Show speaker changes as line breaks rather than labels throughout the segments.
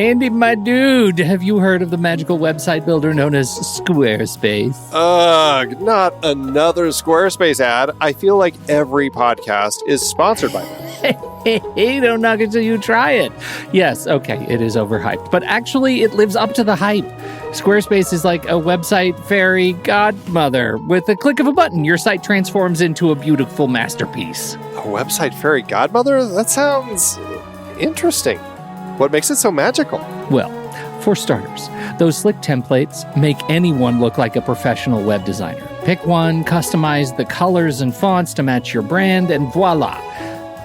Andy, my dude, have you heard of the magical website builder known as Squarespace?
Ugh, not another Squarespace ad. I feel like every podcast is sponsored by them.
Hey, don't knock it till you try it. Yes, okay, it is overhyped, but actually it lives up to the hype. Squarespace is like a website fairy godmother. With a click of a button, your site transforms into a beautiful masterpiece.
A website fairy godmother? That sounds interesting. What makes it so magical?
Well, for starters, those slick templates make anyone look like a professional web designer. Pick one, customize the colors and fonts to match your brand, and voila.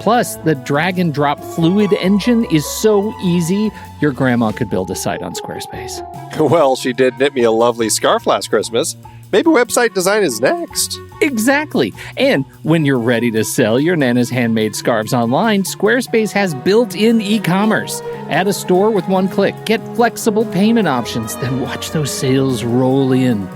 Plus, the drag and drop fluid engine is so easy, your grandma could build a site on Squarespace.
Well, she did knit me a lovely scarf last Christmas. Maybe website design is next.
Exactly. And when you're ready to sell your Nana's handmade scarves online, Squarespace has built-in e-commerce. Add a store with one click. Get flexible payment options. Then watch those sales roll in.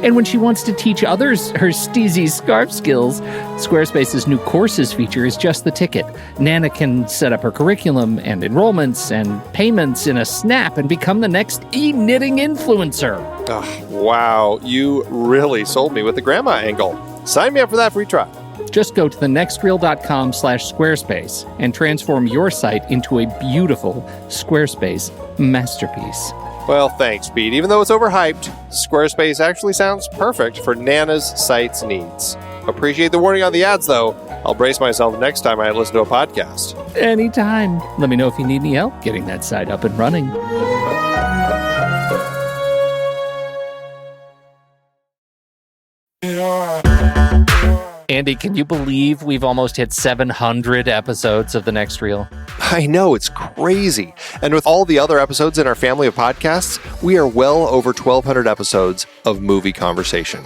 And when she wants to teach others her steezy scarf skills, Squarespace's new courses feature is just the ticket. Nana can set up her curriculum and enrollments and payments in a snap and become the next e-knitting influencer.
Oh, wow, you really sold me with the grandma angle. Sign me up for that free trial.
Just go to thenextreel.com/Squarespace and transform your site into a beautiful Squarespace masterpiece.
Well, thanks, Pete. Even though it's overhyped, Squarespace actually sounds perfect for Nana's site's needs. Appreciate the warning on the ads, though. I'll brace myself next time I listen to a podcast.
Anytime. Let me know if you need any help getting that site up and running. Andy, can you believe we've almost hit 700 episodes of The Next Reel?
I know, it's crazy. And with all the other episodes in our family of podcasts, we are well over 1,200 episodes of movie conversation.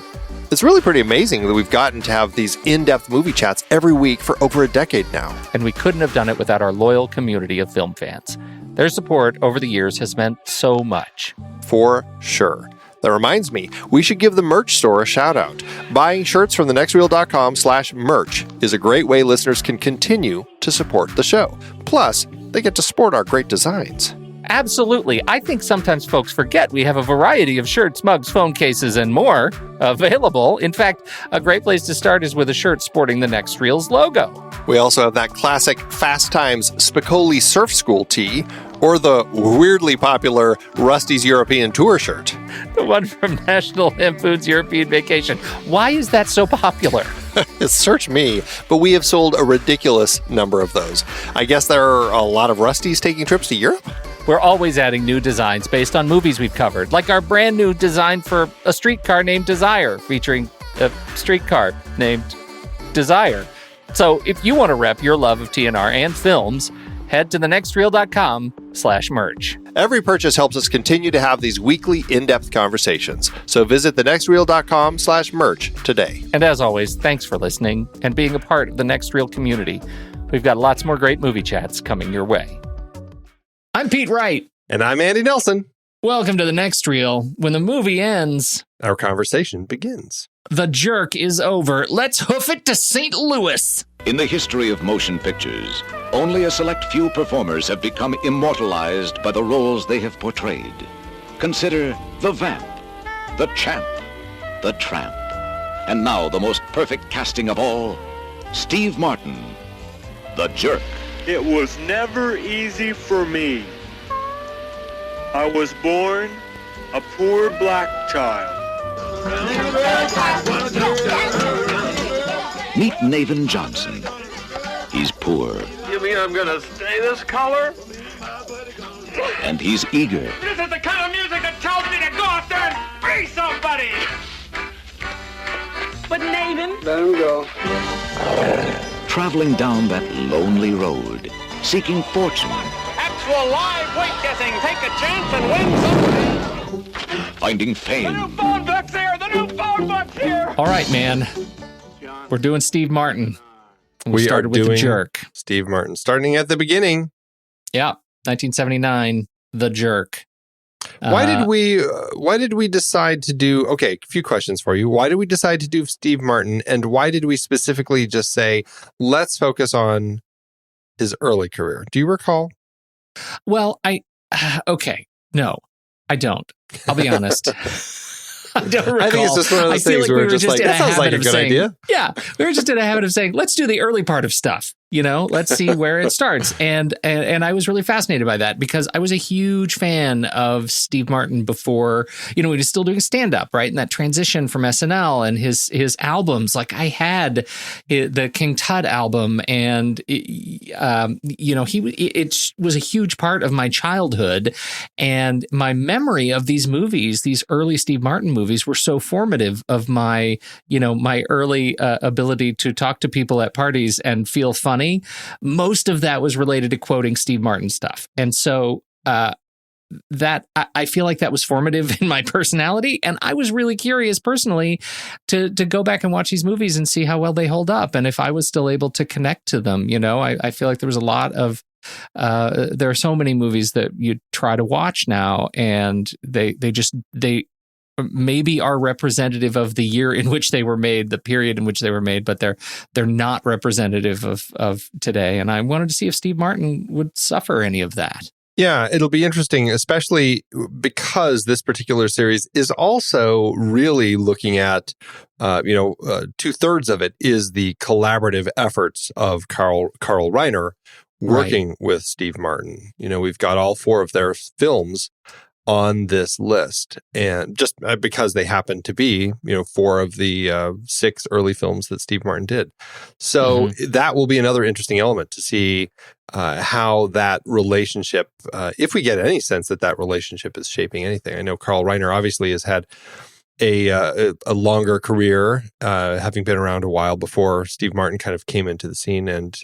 It's really pretty amazing that we've gotten to have these in-depth movie chats every week for over a decade now.
And we couldn't have done it without our loyal community of film fans. Their support over the years has meant so much.
For sure. That reminds me, we should give the merch store a shout out. Buying shirts from thenextreel.com/merch is a great way listeners can continue to support the show. Plus, they get to sport our great designs.
Absolutely. I think sometimes folks forget we have a variety of shirts, mugs, phone cases, and more available. In fact, a great place to start is with a shirt sporting the Next Reel's logo.
We also have that classic Fast Times Spicoli Surf School tee, or the weirdly popular Rusty's European Tour shirt.
The one from National Lampoon's European Vacation. Why is that so popular?
Search me, but we have sold a ridiculous number of those. I guess there are a lot of Rustys taking trips to Europe?
We're always adding new designs based on movies we've covered, like our brand new design for a streetcar named Desire, featuring a streetcar named Desire. So if you want to rep your love of TNR and films, head to thenextreel.com/merch.
Every purchase helps us continue to have these weekly in-depth conversations. So visit thenextreel.com/merch today.
And as always, thanks for listening and being a part of the Next Reel community. We've got lots more great movie chats coming your way. I'm Pete Wright.
And I'm Andy Nelson.
Welcome to the Next Reel. When the movie ends,
our conversation begins.
The jerk is over. Let's hoof it to St. Louis.
In the history of motion pictures, only a select few performers have become immortalized by the roles they have portrayed. Consider the Vamp, the Champ, the Tramp, and now the most perfect casting of all, Steve Martin, the Jerk.
It was never easy for me. I was born a poor black child.
Meet Navin Johnson. He's poor.
You mean I'm gonna stay this color?
And he's eager.
This is the kind of music that tells me to go out there and be somebody!
But Navin...
Let him go.
Traveling down that lonely road, seeking fortune.
Actual live weight guessing. Take a chance and win something.
Finding fame.
The new phone book's here! The new phone book's here!
All right, man. We're doing Steve Martin. We started with The Jerk.
Steve Martin. Starting at the beginning.
Yeah, 1979, The Jerk.
Why did we decide to do, okay, a few questions for you. Why did we decide to do Steve Martin, and why did we specifically just say, let's focus on his early career? Do you recall?
Well, I Okay, no, I don't. I'll be honest. I don't recall.
I think it's just one of those things where we're just like, that sounds like a good idea.
Yeah, we were just in a habit of saying, let's do the early part of stuff. Let's see where it starts. And I was really fascinated by that because I was a huge fan of Steve Martin before, he was still doing stand-up, right? And that transition from SNL and his albums, like I had the King Tut album and, it was a huge part of my childhood. And my memory of these movies, these early Steve Martin movies were so formative of my, my early ability to talk to people at parties and feel funny. Most of that was related to quoting Steve Martin stuff. And so that I feel like that was formative in my personality. And I was really curious personally to go back and watch these movies and see how well they hold up. And if I was still able to connect to them, I feel like there was a lot of there are so many movies that you try to watch now and they maybe are representative of the year in which they were made, the period in which they were made, but they're not representative of today. And I wanted to see if Steve Martin would suffer any of that.
Yeah, it'll be interesting, especially because this particular series is also really looking at, 2/3 of it is the collaborative efforts of Carl Reiner working with Steve Martin. We've got all 4 of their films on this list, and just because they happen to be, 4 of the 6 early films that Steve Martin did. So that will be another interesting element to see how that relationship, if we get any sense that relationship is shaping anything. I know Carl Reiner obviously has had a longer career, having been around a while before Steve Martin kind of came into the scene, and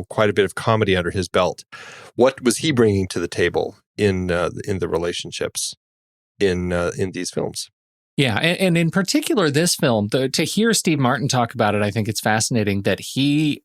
quite a bit of comedy under his belt. What was he bringing to the table in the relationships in these films?
Yeah, and in particular, this film, to hear Steve Martin talk about it, I think it's fascinating that he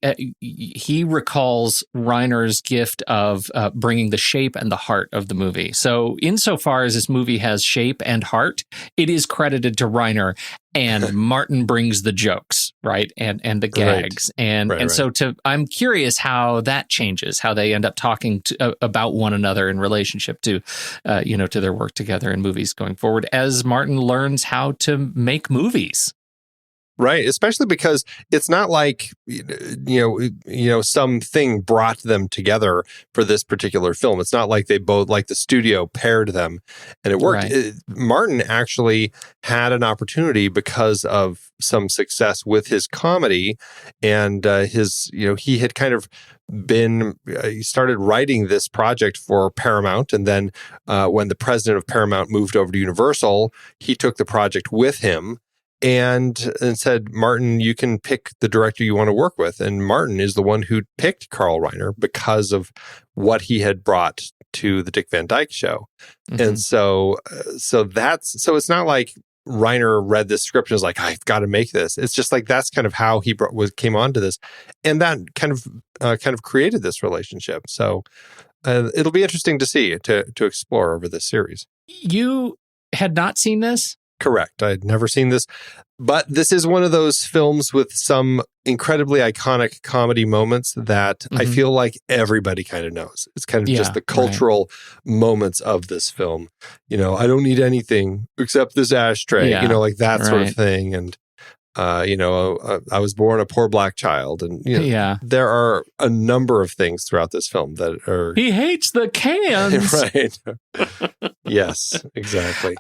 recalls Reiner's gift of bringing the shape and the heart of the movie. So insofar as this movie has shape and heart, it is credited to Reiner, and Martin brings the jokes, right, and the gags, right. So I'm curious how that changes, how they end up talking about one another in relationship to, to their work together in movies going forward as Martin learns how to make movies.
Right, especially because it's not like something brought them together for this particular film. It's not like they both, like the studio paired them and it worked.
Right.
Martin actually had an opportunity because of some success with his comedy and he had kind of he started writing this project for Paramount, and then when the president of Paramount moved over to Universal, he took the project with him. And said, Martin, you can pick the director you want to work with. And Martin is the one who picked Carl Reiner because of what he had brought to the Dick Van Dyke Show. And so it's not like Reiner read this script and was like, I've got to make this. It's just like that's kind of how he came onto this, and that kind of created this relationship. So it'll be interesting to see to explore over this series.
You had not seen this?
Correct. I'd never seen this, but this is one of those films with some incredibly iconic comedy moments that I feel like everybody kind of knows. It's kind of just the cultural moments of this film. I don't need anything except this ashtray, like that sort of thing. And, I was born a poor black child, and there are a number of things throughout this film that are.
He hates the cans,
right? Yes, exactly.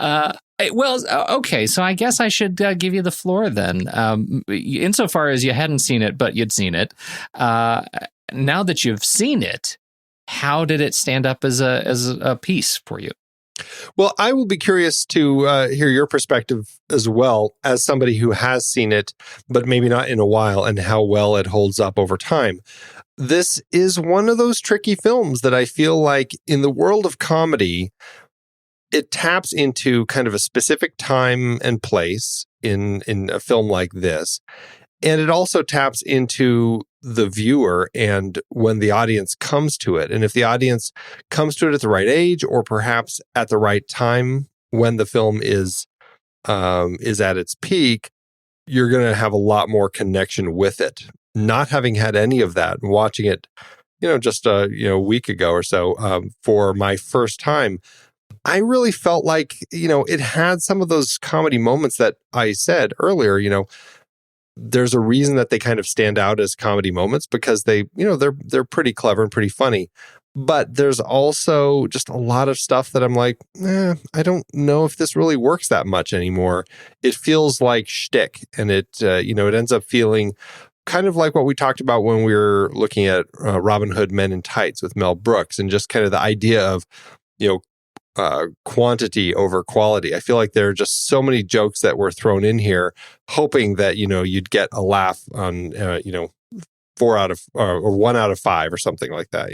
Okay, so I guess I should give you the floor then. Insofar as you hadn't seen it, but you'd seen it. Now that you've seen it, how did it stand up as a piece for you?
Well, I will be curious to hear your perspective as well as somebody who has seen it, but maybe not in a while, and how well it holds up over time. This is one of those tricky films that I feel like in the world of comedy, it taps into kind of a specific time and place in a film like this. And it also taps into the viewer and when the audience comes to it. And if the audience comes to it at the right age, or perhaps at the right time when the film is at its peak, you're going to have a lot more connection with it. Not having had any of that and watching it just a week ago or so for my first time, I really felt like, it had some of those comedy moments that I said earlier. There's a reason that they kind of stand out as comedy moments because they're pretty clever and pretty funny. But there's also just a lot of stuff that I'm like, I don't know if this really works that much anymore. It feels like shtick, and it ends up feeling kind of like what we talked about when we were looking at Robin Hood Men in Tights with Mel Brooks, and just kind of the idea of, quantity over quality. I feel like there are just so many jokes that were thrown in here, hoping that, you'd get a laugh on, 4 out of or 1 out of 5 or something like that,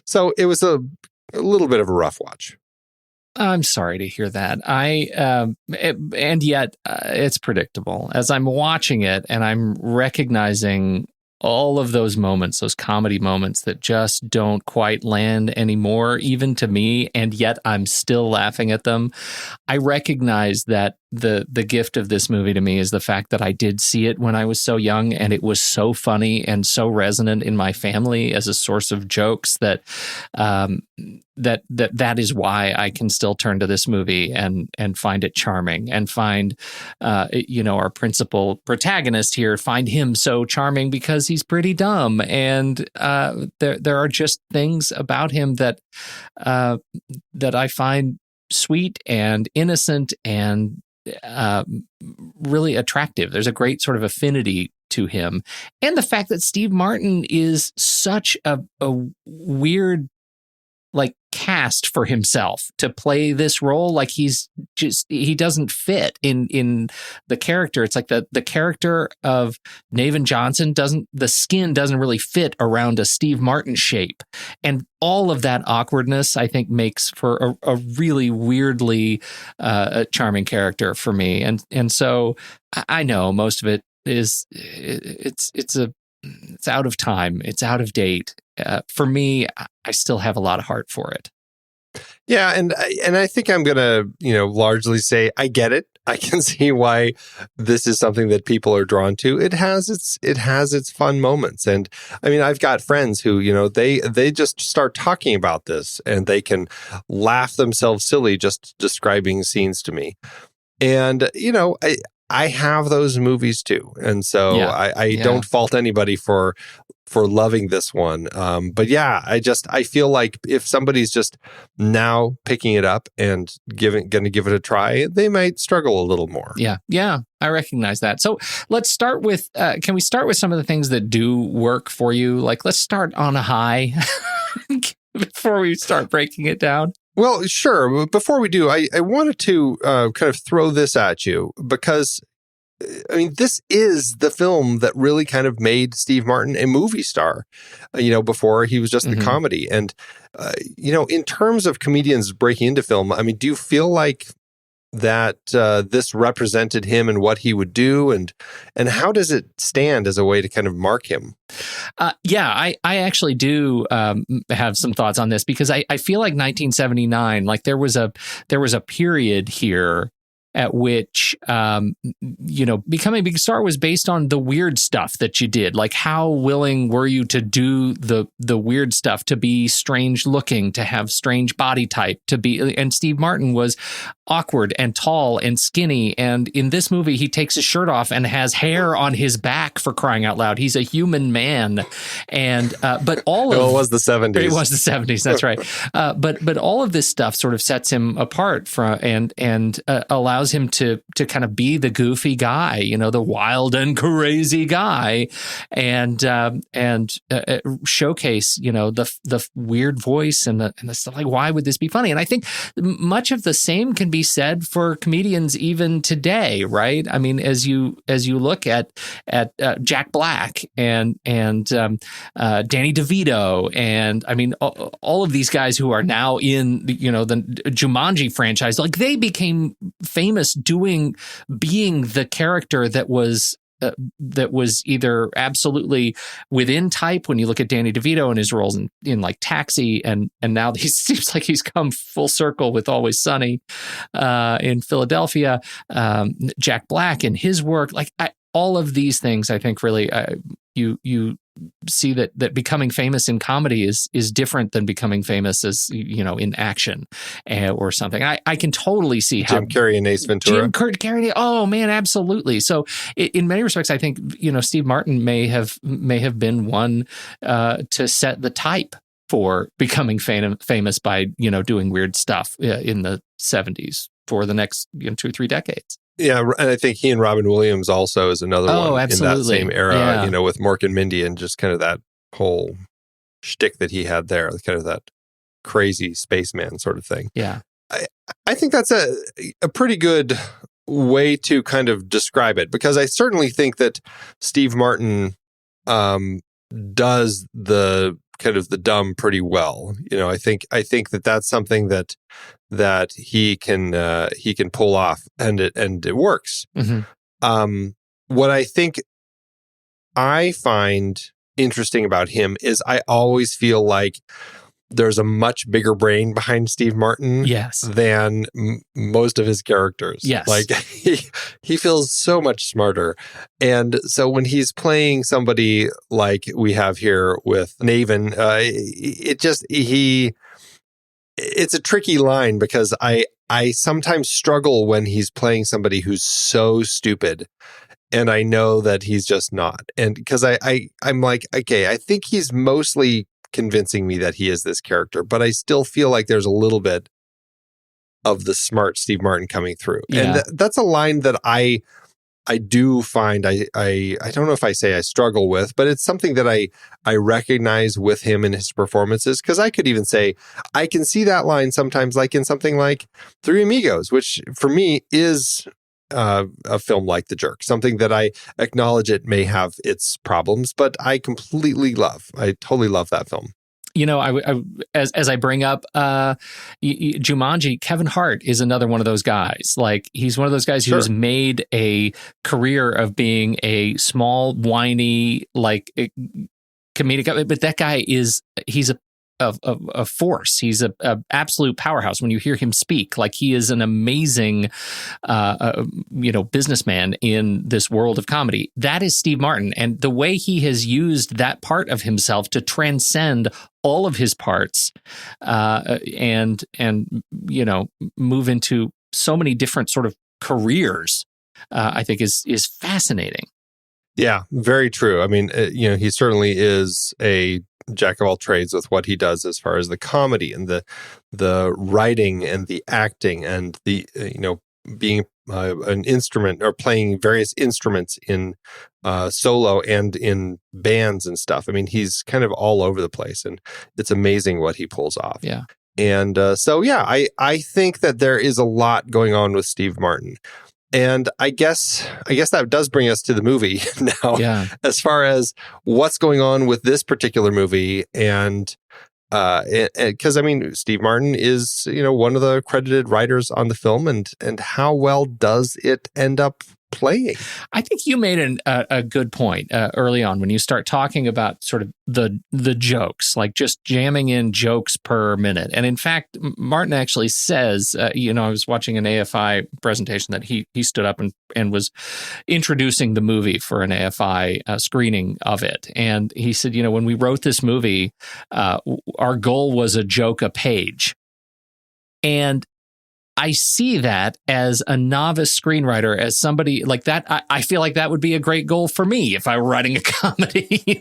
So it was a little bit of a rough watch.
I'm sorry to hear that. And yet it's predictable as I'm watching it and I'm recognizing all of those moments, those comedy moments that just don't quite land anymore, even to me, and yet I'm still laughing at them. I recognize that the gift of this movie to me is the fact that I did see it when I was so young, and it was so funny and so resonant in my family as a source of jokes that that is why I can still turn to this movie and find it charming, and find our principal protagonist here, find him so charming because he's pretty dumb, and there are just things about him that I find sweet and innocent and really attractive. There's a great sort of affinity to him, and the fact that Steve Martin is such a weird cast for himself to play this role. Like he doesn't fit in the character. It's like the character of Naven Johnson the skin doesn't really fit around a Steve Martin shape. And all of that awkwardness, I think, makes for a really weirdly charming character for me. And so I know most of it is it's out of time. It's out of date. For me, I still have a lot of heart for it.
Yeah, and I think I'm going to, largely say I get it. I can see why this is something that people are drawn to. It has its fun moments, and I mean, I've got friends who, they just start talking about this, and they can laugh themselves silly just describing scenes to me. And I have those movies too, and so I don't fault anybody for loving this one. But yeah, I feel like if somebody's just now picking it up and going to give it a try, they might struggle a little more.
Yeah, I recognize that. So let's start with, can we start with some of the things that do work for you? Let's start on a high before we start breaking it down.
Well, sure. Before we do, I wanted to kind of throw this at you because, I mean, this is the film that really kind of made Steve Martin a movie star, before he was just the comedy. And, in terms of comedians breaking into film, I mean, do you feel like that this represented him and what he would do? And how does it stand as a way to kind of mark him?
I actually do have some thoughts on this because I feel like 1979, there was a period here at which, becoming a big star was based on the weird stuff that you did. Like, how willing were you to do the weird stuff, to be strange looking, to have strange body type, and Steve Martin was awkward and tall and skinny. And in this movie, he takes his shirt off and has hair on his back, for crying out loud. He's a human man. And, but all of...
It was the 70s.
It was the 70s. That's right. But all of this stuff sort of sets him apart from, and allows him to kind of be the goofy guy, the wild and crazy guy, and showcase, the weird voice and the stuff. Like, why would this be funny? And I think much of the same can be said for comedians even today, right? I mean, as you look at Jack Black and Danny DeVito, and I mean all of these guys who are now in the Jumanji franchise, they became famous being the character that was either absolutely within type, when you look at Danny DeVito and his roles in like Taxi, and now he seems like he's come full circle with Always Sunny in Philadelphia, Jack Black and his work, all of these things, I think really you see that becoming famous in comedy is different than becoming famous as, in action or something. I can totally see how
Jim Carrey and Ace Ventura.
Jim Carrey. Oh man, absolutely. So in many respects, I think Steve Martin may have been one to set the type for becoming famous by doing weird stuff in the 70s for the next 2 or 3 decades.
Yeah, and I think he and Robin Williams also is another one
absolutely.
in that same era,
Yeah.
with Mork and Mindy and just kind of that whole shtick that he had there, kind of that crazy spaceman sort of thing.
Yeah.
I think that's a pretty good way to kind of describe it, because I certainly think that Steve Martin does the kind of the dumb pretty well. I think that that's something that he can pull off, and it works.
Mm-hmm.
What I think I find interesting about him is I always feel like there's a much bigger brain behind Steve Martin than most of his characters.
Yes.
Like he feels so much smarter. And so when he's playing somebody like we have here with Naven, it's a tricky line, because I sometimes struggle when he's playing somebody who's so stupid, and I know that he's just not. And because I'm like, okay, I think he's mostly convincing me that he is this character, but I still feel like there's a little bit of the smart Steve Martin coming through.
Yeah.
And that's a line that I do find, I don't know if I say I struggle with, but it's something that I recognize with him in his performances, because I could even say I can see that line sometimes, like in something like Three Amigos, which for me is a film like The Jerk, something that I acknowledge it may have its problems, but I completely love. I totally love that film.
As I bring up Jumanji, Kevin Hart is another one of those guys. Like, he's one of those guys who has made a career of being a small, whiny, comedic. But that guy he's a force. He's a absolute powerhouse. When you hear him speak, like, he is an amazing, businessman in this world of comedy. That is Steve Martin, and the way he has used that part of himself to transcend all of his parts, and move into so many different sort of careers, I think is fascinating.
Yeah, very true. I mean, he certainly is a jack of all trades with what he does as far as the comedy and the writing and the acting and the being an instrument or playing various instruments in solo and in bands and stuff. I mean, he's kind of all over the place, and it's amazing what he pulls off.
Yeah.
And I think that there is a lot going on with Steve Martin. And I guess that does bring us to the movie now, as far as what's going on with this particular movie. And because, I mean, Steve Martin is, one of the credited writers on the film, and how well does it end up playing?
I think you made a good point early on when you start talking about sort of the jokes, like just jamming in jokes per minute. And in fact, Martin actually says, I was watching an AFI presentation that he stood up and was introducing the movie for an AFI screening of it. And he said, when we wrote this movie, our goal was a joke a page. And I see that as a novice screenwriter, as somebody like that. I feel like that would be a great goal for me if I were writing a comedy,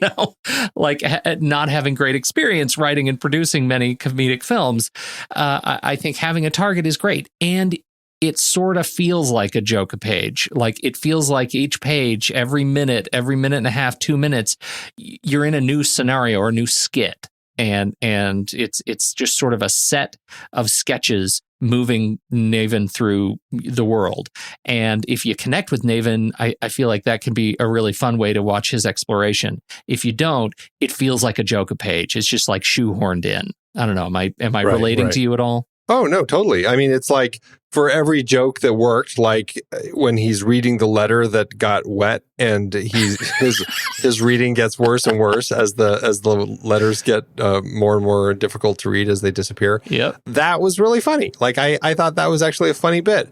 like not having great experience writing and producing many comedic films. I think having a target is great. And it sort of feels like a joke a page. Like, it feels like each page, every minute and a half, 2 minutes, you're in a new scenario or a new skit. And it's just sort of a set of sketches moving Naven through the world. And if you connect with Naven, I feel like that can be a really fun way to watch his exploration. If you don't, it feels like a joke a page. It's just like shoehorned in. I don't know. Am I relating to you at all?
Oh, no, totally. I mean, it's like for every joke that worked, like when he's reading the letter that got wet and his reading gets worse and worse as the letters get more and more difficult to read as they disappear.
Yep.
That was really funny. Like, I thought that was actually a funny bit.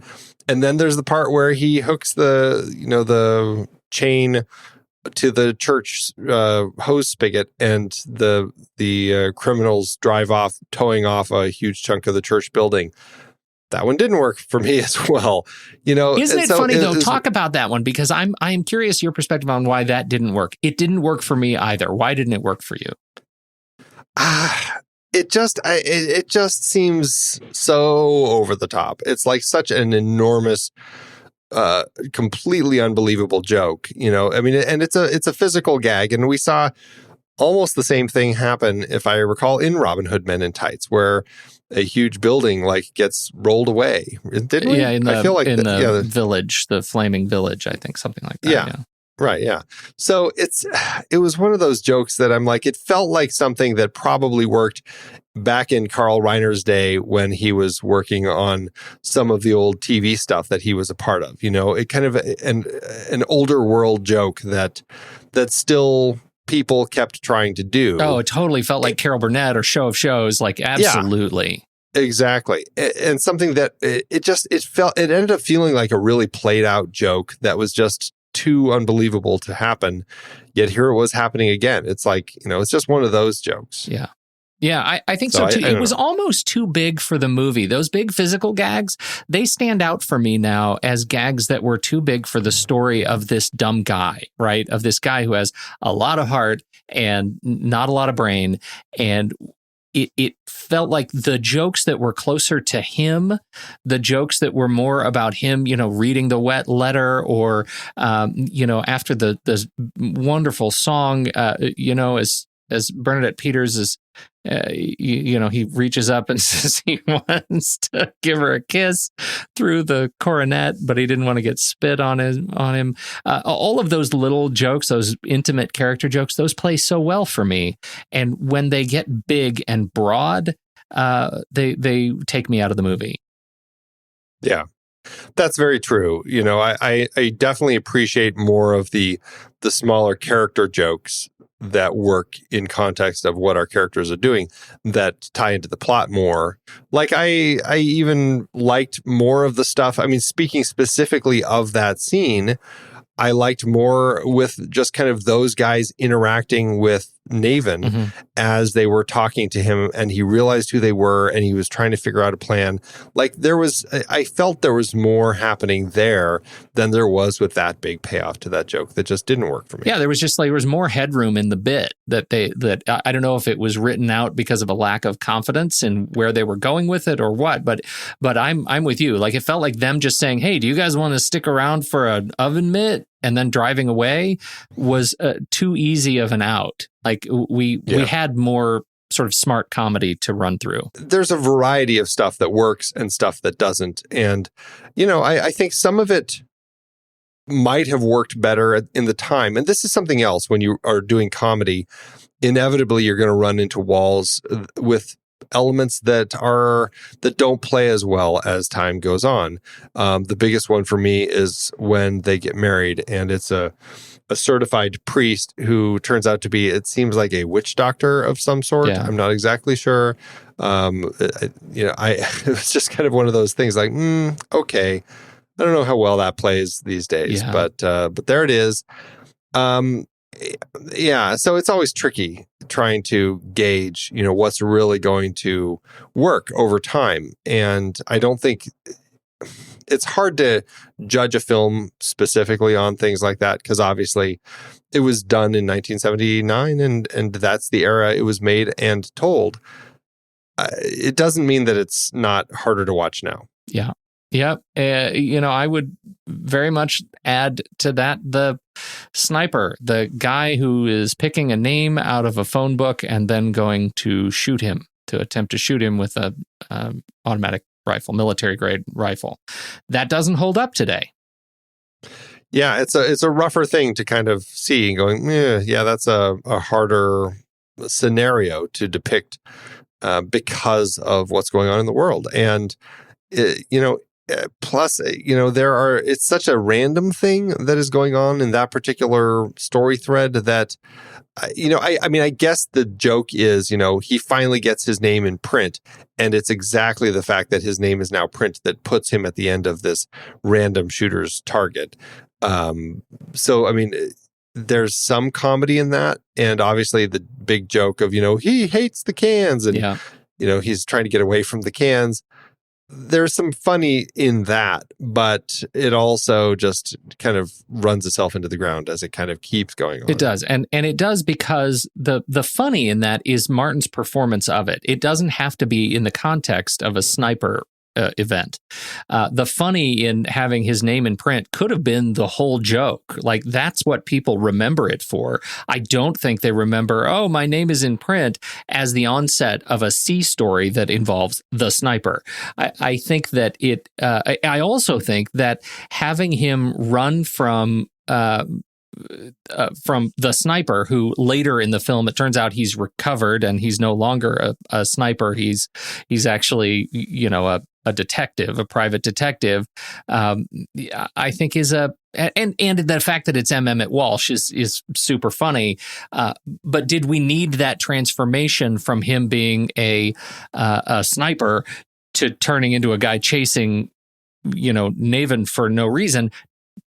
And then there's the part where he hooks the chain to the church hose spigot, and the criminals drive off, towing off a huge chunk of the church building. That one didn't work for me as well.
Isn't it funny though? Talk about that one, because I'm curious your perspective on why that didn't work. It didn't work for me either. Why didn't it work for you?
It just seems so over the top. It's like such an enormous, completely unbelievable joke. And it's a physical gag, and we saw almost the same thing happen, if I recall, in Robin Hood Men in Tights, where a huge building gets rolled away. Didn't we?
Yeah,
I feel like
the village, the Flaming Village, I think, something like that.
Yeah. Right, yeah. So it was one of those jokes that I'm like, it felt like something that probably worked back in Carl Reiner's day when he was working on some of the old TV stuff that he was a part of. It kind of an older world joke that still people kept trying to do.
Oh, it totally felt like Carol Burnett or Show of Shows, absolutely.
Yeah, exactly. And something that it ended up feeling like a really played out joke that was just too unbelievable to happen. Yet here it was happening again. It's like, it's just one of those jokes.
Yeah. Yeah, I think so too. It was almost too big for the movie. Those big physical gags, they stand out for me now as gags that were too big for the story of this dumb guy, right? Of this guy who has a lot of heart and not a lot of brain. And it felt like the jokes that were closer to him, the jokes that were more about him, reading the wet letter, or, after the wonderful song, as Bernadette Peters is, he reaches up and says he wants to give her a kiss through the coronet, but he didn't want to get spit on him. All of those little jokes, those intimate character jokes, those play so well for me. And when they get big and broad, they take me out of the movie.
Yeah. That's very true. I definitely appreciate more of the smaller character jokes that work in context of what our characters are doing, that tie into the plot more. Like I even liked more of the stuff. I mean, speaking specifically of that scene, I liked more with just kind of those guys interacting with Naven as they were talking to him, and he realized who they were and he was trying to figure out a plan. I felt there was more happening there than there was with that big payoff to that joke that just didn't work for me.
Yeah, there was more headroom in the bit that I don't know if it was written out because of a lack of confidence in where they were going with it or what, but I'm with you. Like, it felt like them just saying, "Hey, do you guys want to stick around for an oven mitt?" and then driving away was too easy of an out. Like we had more sort of smart comedy to run through.
There's a variety of stuff that works and stuff that doesn't. And, I think some of it might have worked better in the time. And this is something else when you are doing comedy. Inevitably, you're going to run into walls with elements that don't play as well as time goes on. The biggest one for me is when they get married, and it's a certified priest who turns out to be, it seems like, a witch doctor of some sort. Yeah. I'm not exactly sure. It was just kind of one of those things like, okay, I don't know how well that plays these days, but there it is. So it's always tricky trying to gauge, what's really going to work over time. And I don't think it's hard to judge a film specifically on things like that, because obviously it was done in 1979 and that's the era it was made and told. It doesn't mean that it's not harder to watch now.
Yeah. Yeah. I would very much add to that the sniper, the guy who is picking a name out of a phone book and then going to attempt to shoot him with a automatic rifle, military grade rifle. That doesn't hold up today.
Yeah, it's a rougher thing to kind of see and going, that's a harder scenario to depict because of what's going on in the world. And, plus, it's such a random thing that is going on in that particular story thread that, I guess the joke is, he finally gets his name in print, and it's exactly the fact that his name is now print that puts him at the end of this random shooter's target. there's some comedy in that. And obviously the big joke of, he hates the cans and, he's trying to get away from the cans. There's some funny in that, but it also just kind of runs itself into the ground as it kind of keeps going on.
It does. And it does because the funny in that is Martin's performance of it. It doesn't have to be in the context of a sniper event. The funny in having his name in print could have been the whole joke. Like, that's what people remember it for. I don't think they remember, oh, my name is in print, as the onset of a C story that involves the sniper. I think that I also think that having him run from the sniper, who later in the film it turns out he's recovered and he's no longer a sniper. He's actually a detective, a private detective. I think is and the fact that it's M. Emmett Walsh is super funny. But did we need that transformation from him being a sniper to turning into a guy chasing Naven for no reason?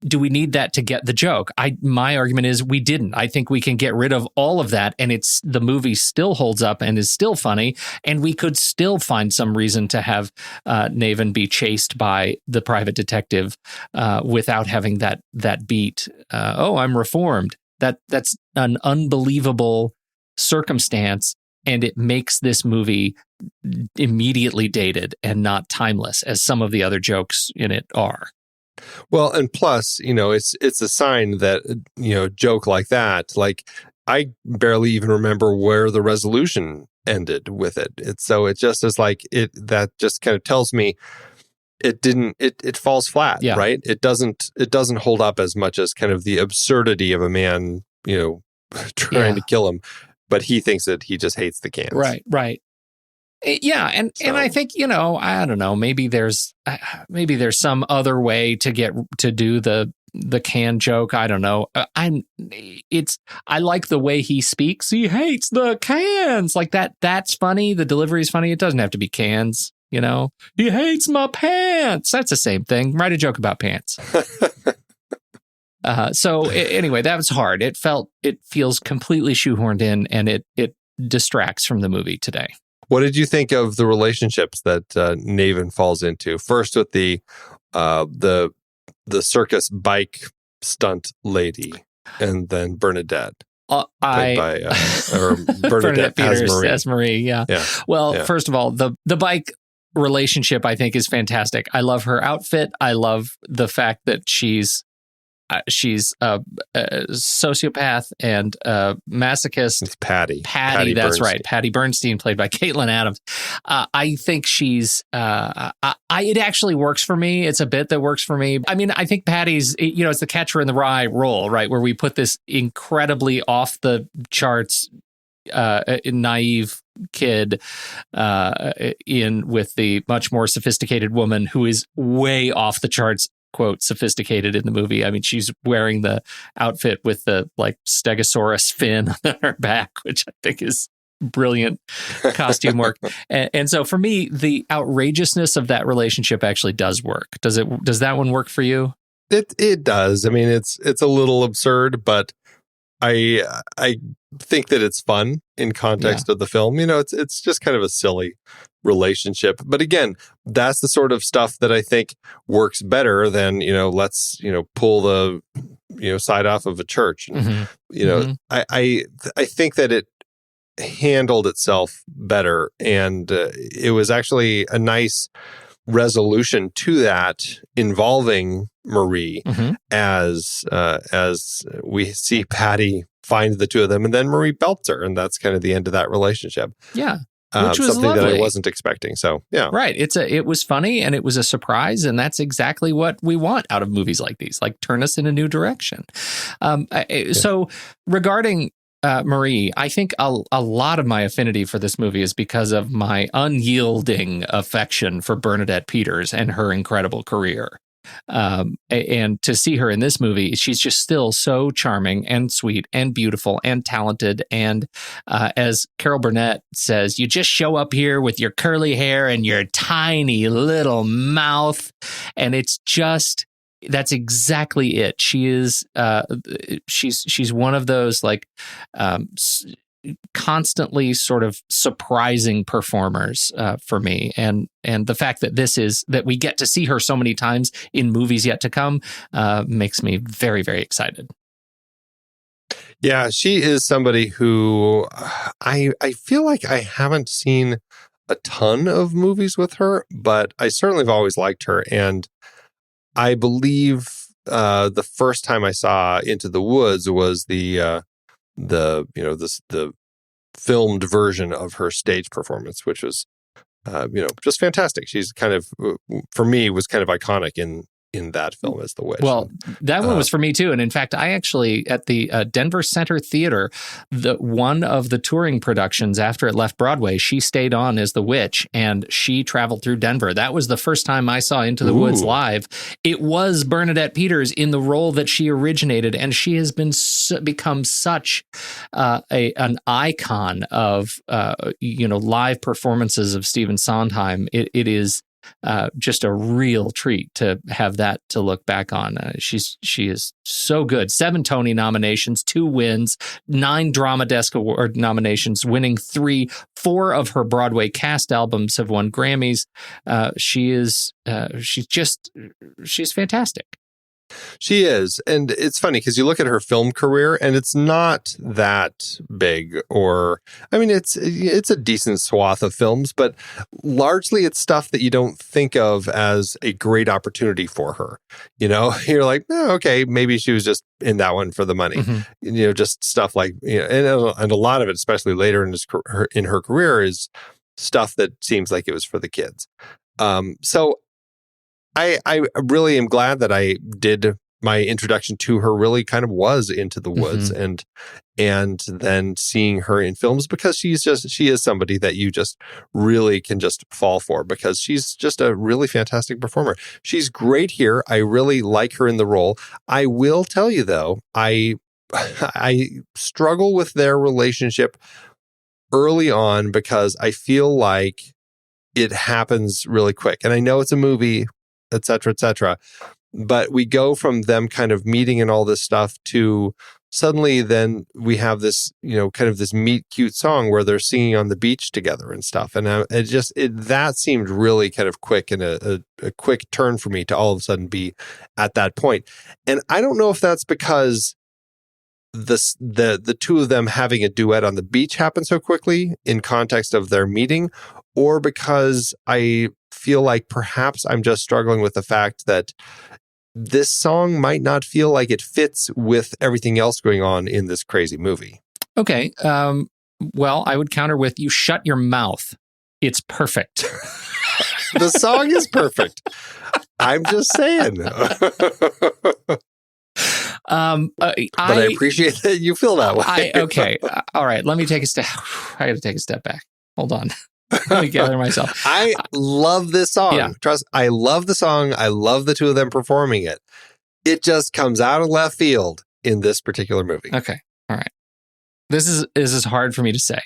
Do we need that to get the joke? My argument is we didn't. I think we can get rid of all of that, and the movie still holds up and is still funny, and we could still find some reason to have Naven be chased by the private detective without having that beat. Oh, I'm reformed. That's an unbelievable circumstance, and it makes this movie immediately dated and not timeless, as some of the other jokes in it are.
Well, and plus, it's a sign that, joke like that, like, I barely even remember where the resolution ended with it. So it just is like, that just kind of tells me it falls flat, right? It doesn't hold up as much as kind of the absurdity of a man, trying to kill him, but he thinks that he just hates the cans.
Right. Yeah, and I think, I don't know, maybe there's some other way to do the can joke. I don't know. I like the way he speaks. He hates the cans. Like that's funny. The delivery is funny. It doesn't have to be cans, He hates my pants. That's the same thing. Write a joke about pants. Anyway, that was hard. It feels completely shoehorned in, and it distracts from the movie today.
What did you think of the relationships that Naven falls into? First with the circus bike stunt lady, and then Bernadette, played by Bernadette
Peters
as
Marie. Yeah. Well, first of all, the bike relationship I think is fantastic. I love her outfit. I love the fact that she's a sociopath and a masochist.
It's Patty.
That's
Bernstein.
Right. Patty Bernstein, played by Caitlin Adams. I think she's. It actually works for me. It's a bit that works for me. I mean, I think Patty's. It's the Catcher in the Rye role, right, where we put this incredibly off the charts, naive kid in with the much more sophisticated woman who is way off the charts, quote, sophisticated in the movie. I mean, she's wearing the outfit with the stegosaurus fin on her back, which I think is brilliant costume work. And so for me, the outrageousness of that relationship actually does work. Does that one work for you?
It does. I mean, it's a little absurd, but I think that it's fun in context of the film. It's just kind of a silly relationship. But again, that's the sort of stuff that I think works better than, let's, pull the, side off of a church.
Mm-hmm.
I think that it handled itself better. And it was actually a nice resolution to that involving Marie, as we see Patty find the two of them, and then Marie belts her, and that's kind of the end of that relationship.
Yeah. Which was
something
lovely.
that I wasn't expecting. So, yeah.
Right. It was funny, and it was a surprise, and that's exactly what we want out of movies like these, turn us in a new direction. So regarding Marie, I think a lot of my affinity for this movie is because of my unyielding affection for Bernadette Peters and her incredible career. And to see her in this movie, she's just still so charming and sweet and beautiful and talented. And as Carol Burnett says, you just show up here with your curly hair and your tiny little mouth, and it's just that's exactly it. She is she's one of those like constantly sort of surprising performers for me, and the fact that that we get to see her so many times in movies yet to come makes me very, very excited.
Yeah, she is somebody who I feel like I haven't seen a ton of movies with her, but I certainly have always liked her. And I believe the first time I saw Into the Woods was the filmed version of her stage performance, which was just fantastic. She's kind of, for me, was kind of iconic in that film as the witch.
Well, that one was for me too. And in fact, I actually, at the Denver Center Theater, one of the touring productions after it left Broadway, she stayed on as the witch and she traveled through Denver. That was the first time I saw Into the Woods live. It was Bernadette Peters in the role that she originated, and she has become such an icon of live performances of Stephen Sondheim. It is just a real treat to have that to look back on. She is so good. 7 Tony nominations, 2 wins, 9 Drama Desk Award nominations, winning 3. 4 of her Broadway cast albums have won Grammys. She's fantastic.
She is. And it's funny because you look at her film career and it's not that big, or, I mean, it's a decent swath of films, but largely it's stuff that you don't think of as a great opportunity for her. You're like, okay, maybe she was just in that one for the money. Mm-hmm. Just stuff like, and a lot of it, especially later in her career, is stuff that seems like it was for the kids. So I really am glad that I did my introduction to her really kind of was Into the Woods, mm-hmm. and then seeing her in films, because she is somebody that you just really can just fall for, because she's just a really fantastic performer. She's great here. I really like her in the role. I will tell you though, I struggle with their relationship early on because I feel like it happens really quick. And I know it's a movie, et cetera, but we go from them kind of meeting and all this stuff to suddenly then we have this, kind of this meet cute song where they're singing on the beach together and stuff. And that seemed really kind of quick and a quick turn for me to all of a sudden be at that point. And I don't know if that's because the two of them having a duet on the beach happened so quickly in context of their meeting, or because I feel like perhaps I'm just struggling with the fact that this song might not feel like it fits with everything else going on in this crazy movie.
Okay. Well, I would counter with, you shut your mouth. It's perfect.
The song is perfect. I'm just saying. But I appreciate that you feel that way.
Okay. All right. Let me take a step. I got to take a step back. Hold on. Let me gather myself.
I love this song. Yeah. Trust, I love the song. I love the two of them performing it. It just comes out of left field in this particular movie.
Okay. All right. This is hard for me to say.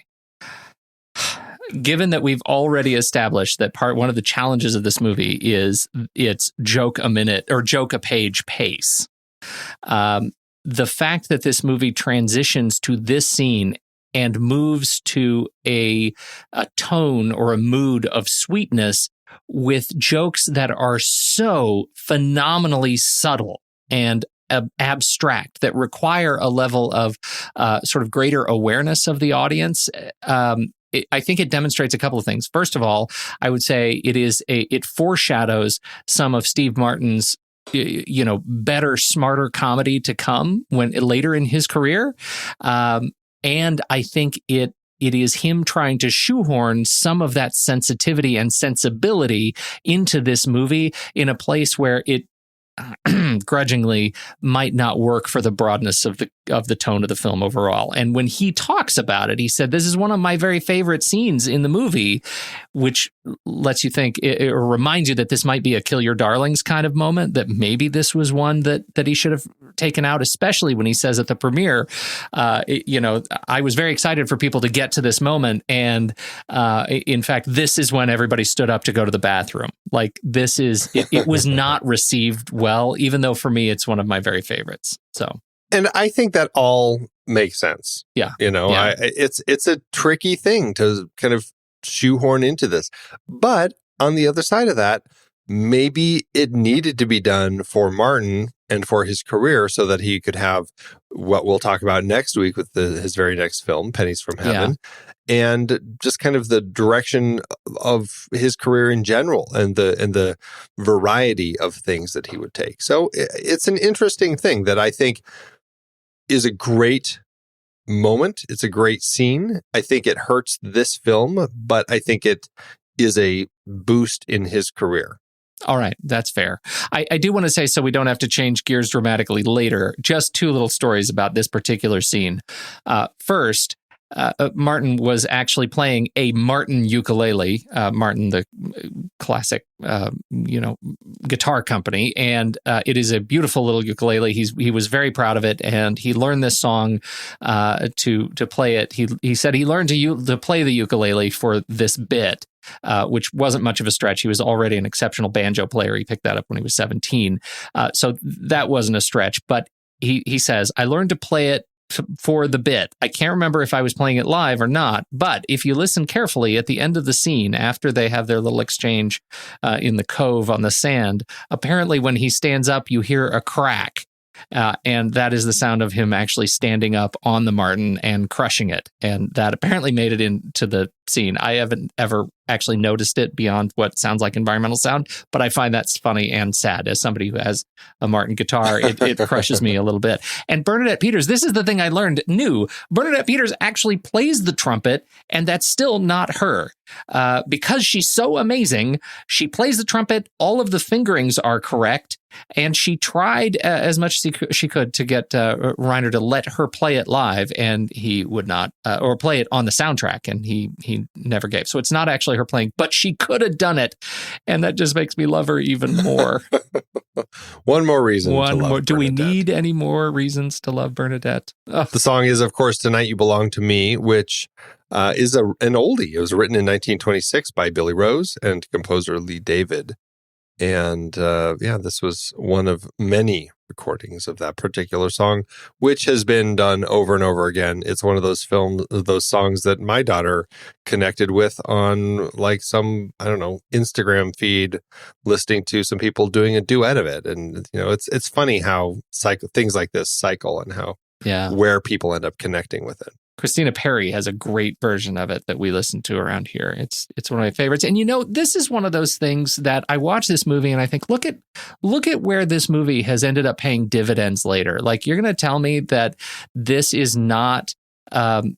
Given that we've already established that one of the challenges of this movie is its joke a minute or joke a page pace. The fact that this movie transitions to this scene and moves to a tone or a mood of sweetness with jokes that are so phenomenally subtle and abstract that require a level of sort of greater awareness of the audience. I think it demonstrates a couple of things. First of all, I would say it foreshadows some of Steve Martin's better, smarter comedy to come later in his career. And I think it is him trying to shoehorn some of that sensitivity and sensibility into this movie in a place where it grudgingly might not work for the broadness of the tone of the film overall. And when he talks about it, he said, "This is one of my very favorite scenes in the movie," which lets you think, or reminds you that this might be a kill your darlings kind of moment, that maybe this was one that he should have taken out, especially when he says at the premiere, I was very excited for people to get to this moment. And in fact, this is when everybody stood up to go to the bathroom. Like, it was not received well, even though for me, it's one of my very favorites. So,
and I think that all makes sense.
yeah.
It's a tricky thing to kind of shoehorn into this. But on the other side of that, maybe it needed to be done for Martin and for his career so that he could have what we'll talk about next week with his very next film, Pennies from Heaven, and just kind of the direction of his career in general and the variety of things that he would take. So it's an interesting thing that I think is a great moment. It's a great scene. I think it hurts this film, but I think it is a boost in his career.
All right, that's fair. I do want to say, so we don't have to change gears dramatically later, just two little stories about this particular scene. First, Martin was actually playing a Martin ukulele, Martin, the classic, guitar company. And it is a beautiful little ukulele. He was very proud of it. And he learned this song to play it. He said he learned to play the ukulele for this bit. Which wasn't much of a stretch. He was already an exceptional banjo player. He picked that up when he was 17. So that wasn't a stretch. But he says, I learned to play it for the bit. I can't remember if I was playing it live or not. But if you listen carefully at the end of the scene, after they have their little exchange in the cove on the sand, apparently when he stands up, you hear a crack. And that is the sound of him actually standing up on the Martin and crushing it. And that apparently made it into the scene. I haven't ever actually noticed it beyond what sounds like environmental sound, but I find that's funny and sad. As somebody who has a Martin guitar, it crushes me a little bit. And Bernadette Peters, this is the thing I learned new. Bernadette Peters actually plays the trumpet, and that's still not her. Because she's so amazing, she plays the trumpet, all of the fingerings are correct, and she tried as much as she could to get Reiner to let her play it live, and he would not, or play it on the soundtrack, and he never gave. So it's not actually her playing, but she could have done it, and that just makes me love her even more.
One more reason to love Bernadette.
Do we need any more reasons to love Bernadette? Oh.
The song is, of course, Tonight You Belong to Me, which is an oldie. It was written in 1926 by Billy Rose and composer Lee David. And this was one of many recordings of that particular song, which has been done over and over again. It's one of those songs that my daughter connected with on like some, Instagram feed, listening to some people doing a duet of it. And, it's funny how things like this cycle and how where people end up connecting with it.
Christina Perry has a great version of it that we listen to around here. It's one of my favorites. And this is one of those things that I watch this movie and I think, look at where this movie has ended up paying dividends later. Like, you're going to tell me that this is not something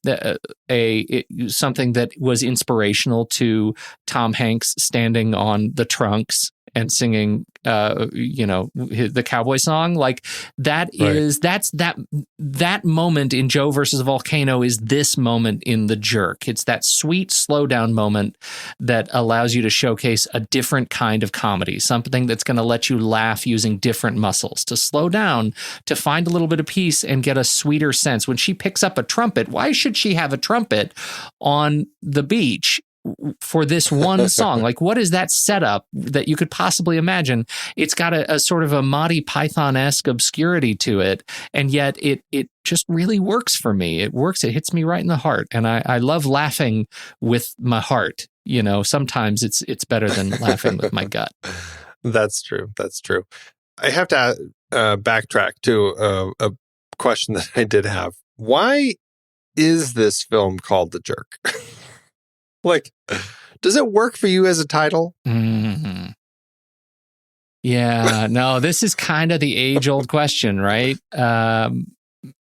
that was inspirational to Tom Hanks standing on the trunks and singing, the cowboy song. Like, that is, that moment in Joe versus Volcano is this moment in The Jerk. It's that sweet slow down moment that allows you to showcase a different kind of comedy, something that's going to let you laugh using different muscles, to slow down, to find a little bit of peace and get a sweeter sense. When she picks up a trumpet, why should she have a trumpet on the beach for this one song? Like, what is that setup that you could possibly imagine? It's got a sort of a Monty Python-esque obscurity to it, and yet it just really works for me. It works. It hits me right in the heart, and I love laughing with my heart. Sometimes it's better than laughing with my gut.
That's true. I have to backtrack to a question that I did have. Why is this film called The Jerk? Like, does it work for you as a title?
Mm-hmm. Yeah, no, this is kind of the age-old question, right?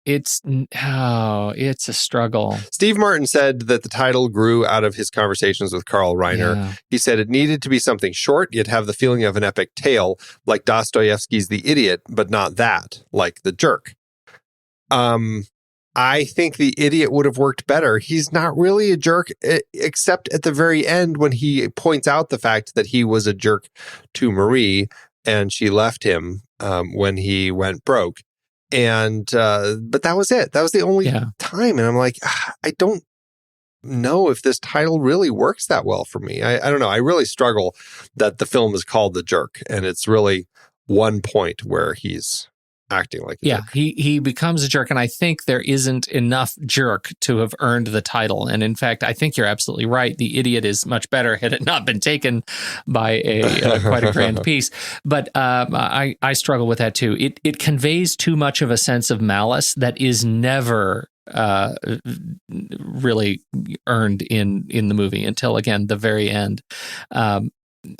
It's a struggle.
Steve Martin said that the title grew out of his conversations with Carl Reiner. Yeah. He said it needed to be something short, yet have the feeling of an epic tale, like Dostoevsky's The Idiot, but not that, like The Jerk. I think The Idiot would have worked better. He's not really a jerk, except at the very end when he points out the fact that he was a jerk to Marie and she left him when he went broke. And but that was it. That was the only time. And I'm like, I don't know if this title really works that well for me. I don't know. I really struggle that the film is called The Jerk, and it's really one point where he's acting like a jerk.
He becomes a jerk, and I think there isn't enough jerk to have earned the title. And in fact, I think you're absolutely right. The Idiot is much better had it not been taken by quite a grand piece. But I struggle with that too. It conveys too much of a sense of malice that is never really earned in the movie until, again, the very end.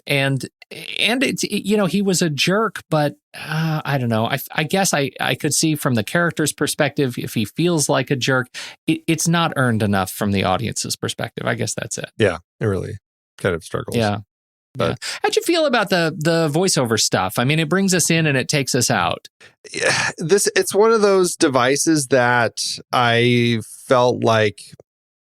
And it's, he was a jerk, but I don't know. I guess I could see from the character's perspective, if he feels like a jerk, it's not earned enough from the audience's perspective. I guess that's it.
Yeah, it really kind of struggles.
Yeah. But how'd you feel about the voiceover stuff? I mean, it brings us in and it takes us out.
Yeah, it's one of those devices that I felt like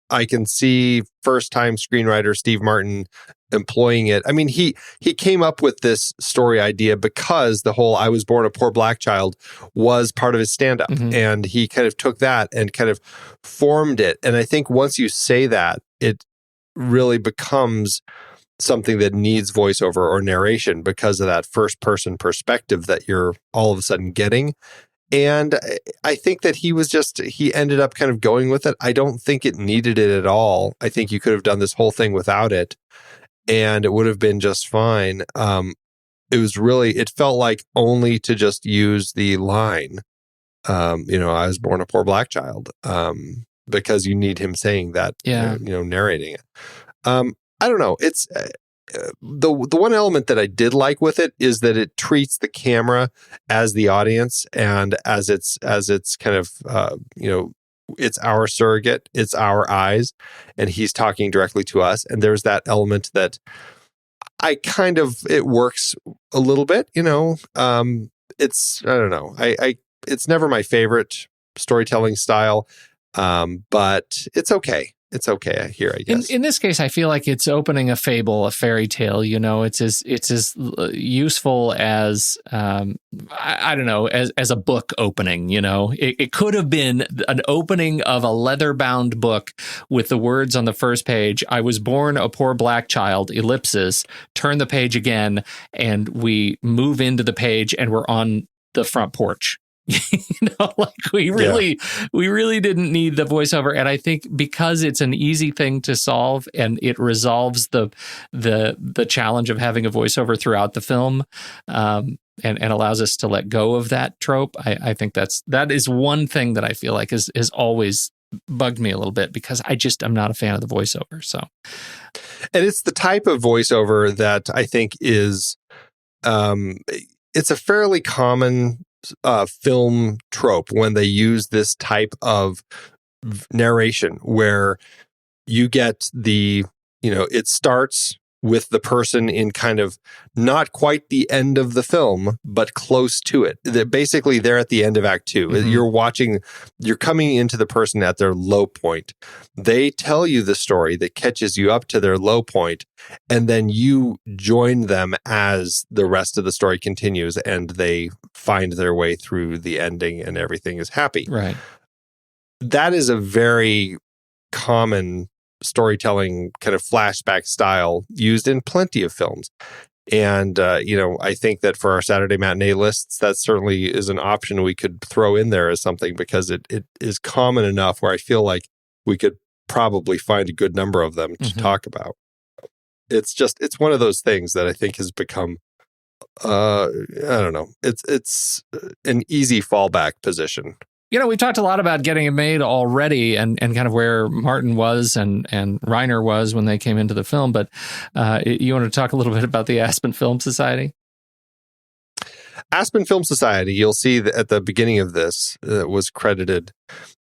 I can see first-time screenwriter Steve Martin employing it. I mean, he came up with this story idea because the whole "I was born a poor black child" was part of his stand-up. Mm-hmm. And he kind of took that and kind of formed it. And I think once you say that, it really becomes something that needs voiceover or narration because of that first-person perspective that you're all of a sudden getting. And I think that he ended up kind of going with it. I don't think it needed it at all. I think you could have done this whole thing without it, and it would have been just fine. It felt like only to just use the line, "I was born a poor black child," because you need him saying that, narrating it. I don't know. It's the one element that I did like with it is that it treats the camera as the audience and as it's kind of it's our surrogate, it's our eyes, and he's talking directly to us. And there's that element that it works a little bit. It's I don't know. It's never my favorite storytelling style, but it's okay. It's okay here, I guess. In
this case, I feel like it's opening a fable, a fairy tale. It's as useful as I don't know, as a book opening. It could have been an opening of a leather-bound book with the words on the first page: "I was born a poor black child," ellipsis. Turn the page again, and we move into the page, and we're on the front porch. We really didn't need the voiceover. And I think because it's an easy thing to solve and it resolves the challenge of having a voiceover throughout the film, and allows us to let go of that trope. I think that is one thing that I feel like has always bugged me a little bit, because I'm not a fan of the voiceover. So,
and it's the type of voiceover that I think is, it's a fairly common film trope when they use this type of narration where you get it starts with the person in kind of not quite the end of the film, but close to it. Basically, they're at the end of Act 2. Mm-hmm. You're coming into the person at their low point. They tell you the story that catches you up to their low point, and then you join them as the rest of the story continues, and they find their way through the ending, and everything is happy.
Right.
That is a very common storytelling kind of flashback style used in plenty of films. And, I think that for our Saturday matinee lists, that certainly is an option we could throw in there as something, because it is common enough where I feel like we could probably find a good number of them to talk about. It's one of those things that I think has become, I don't know, it's an easy fallback position.
We've talked a lot about getting it made already and kind of where Martin was and Reiner was when they came into the film. But you want to talk a little bit about the Aspen Film Society?
Aspen Film Society, you'll see that at the beginning of this, was credited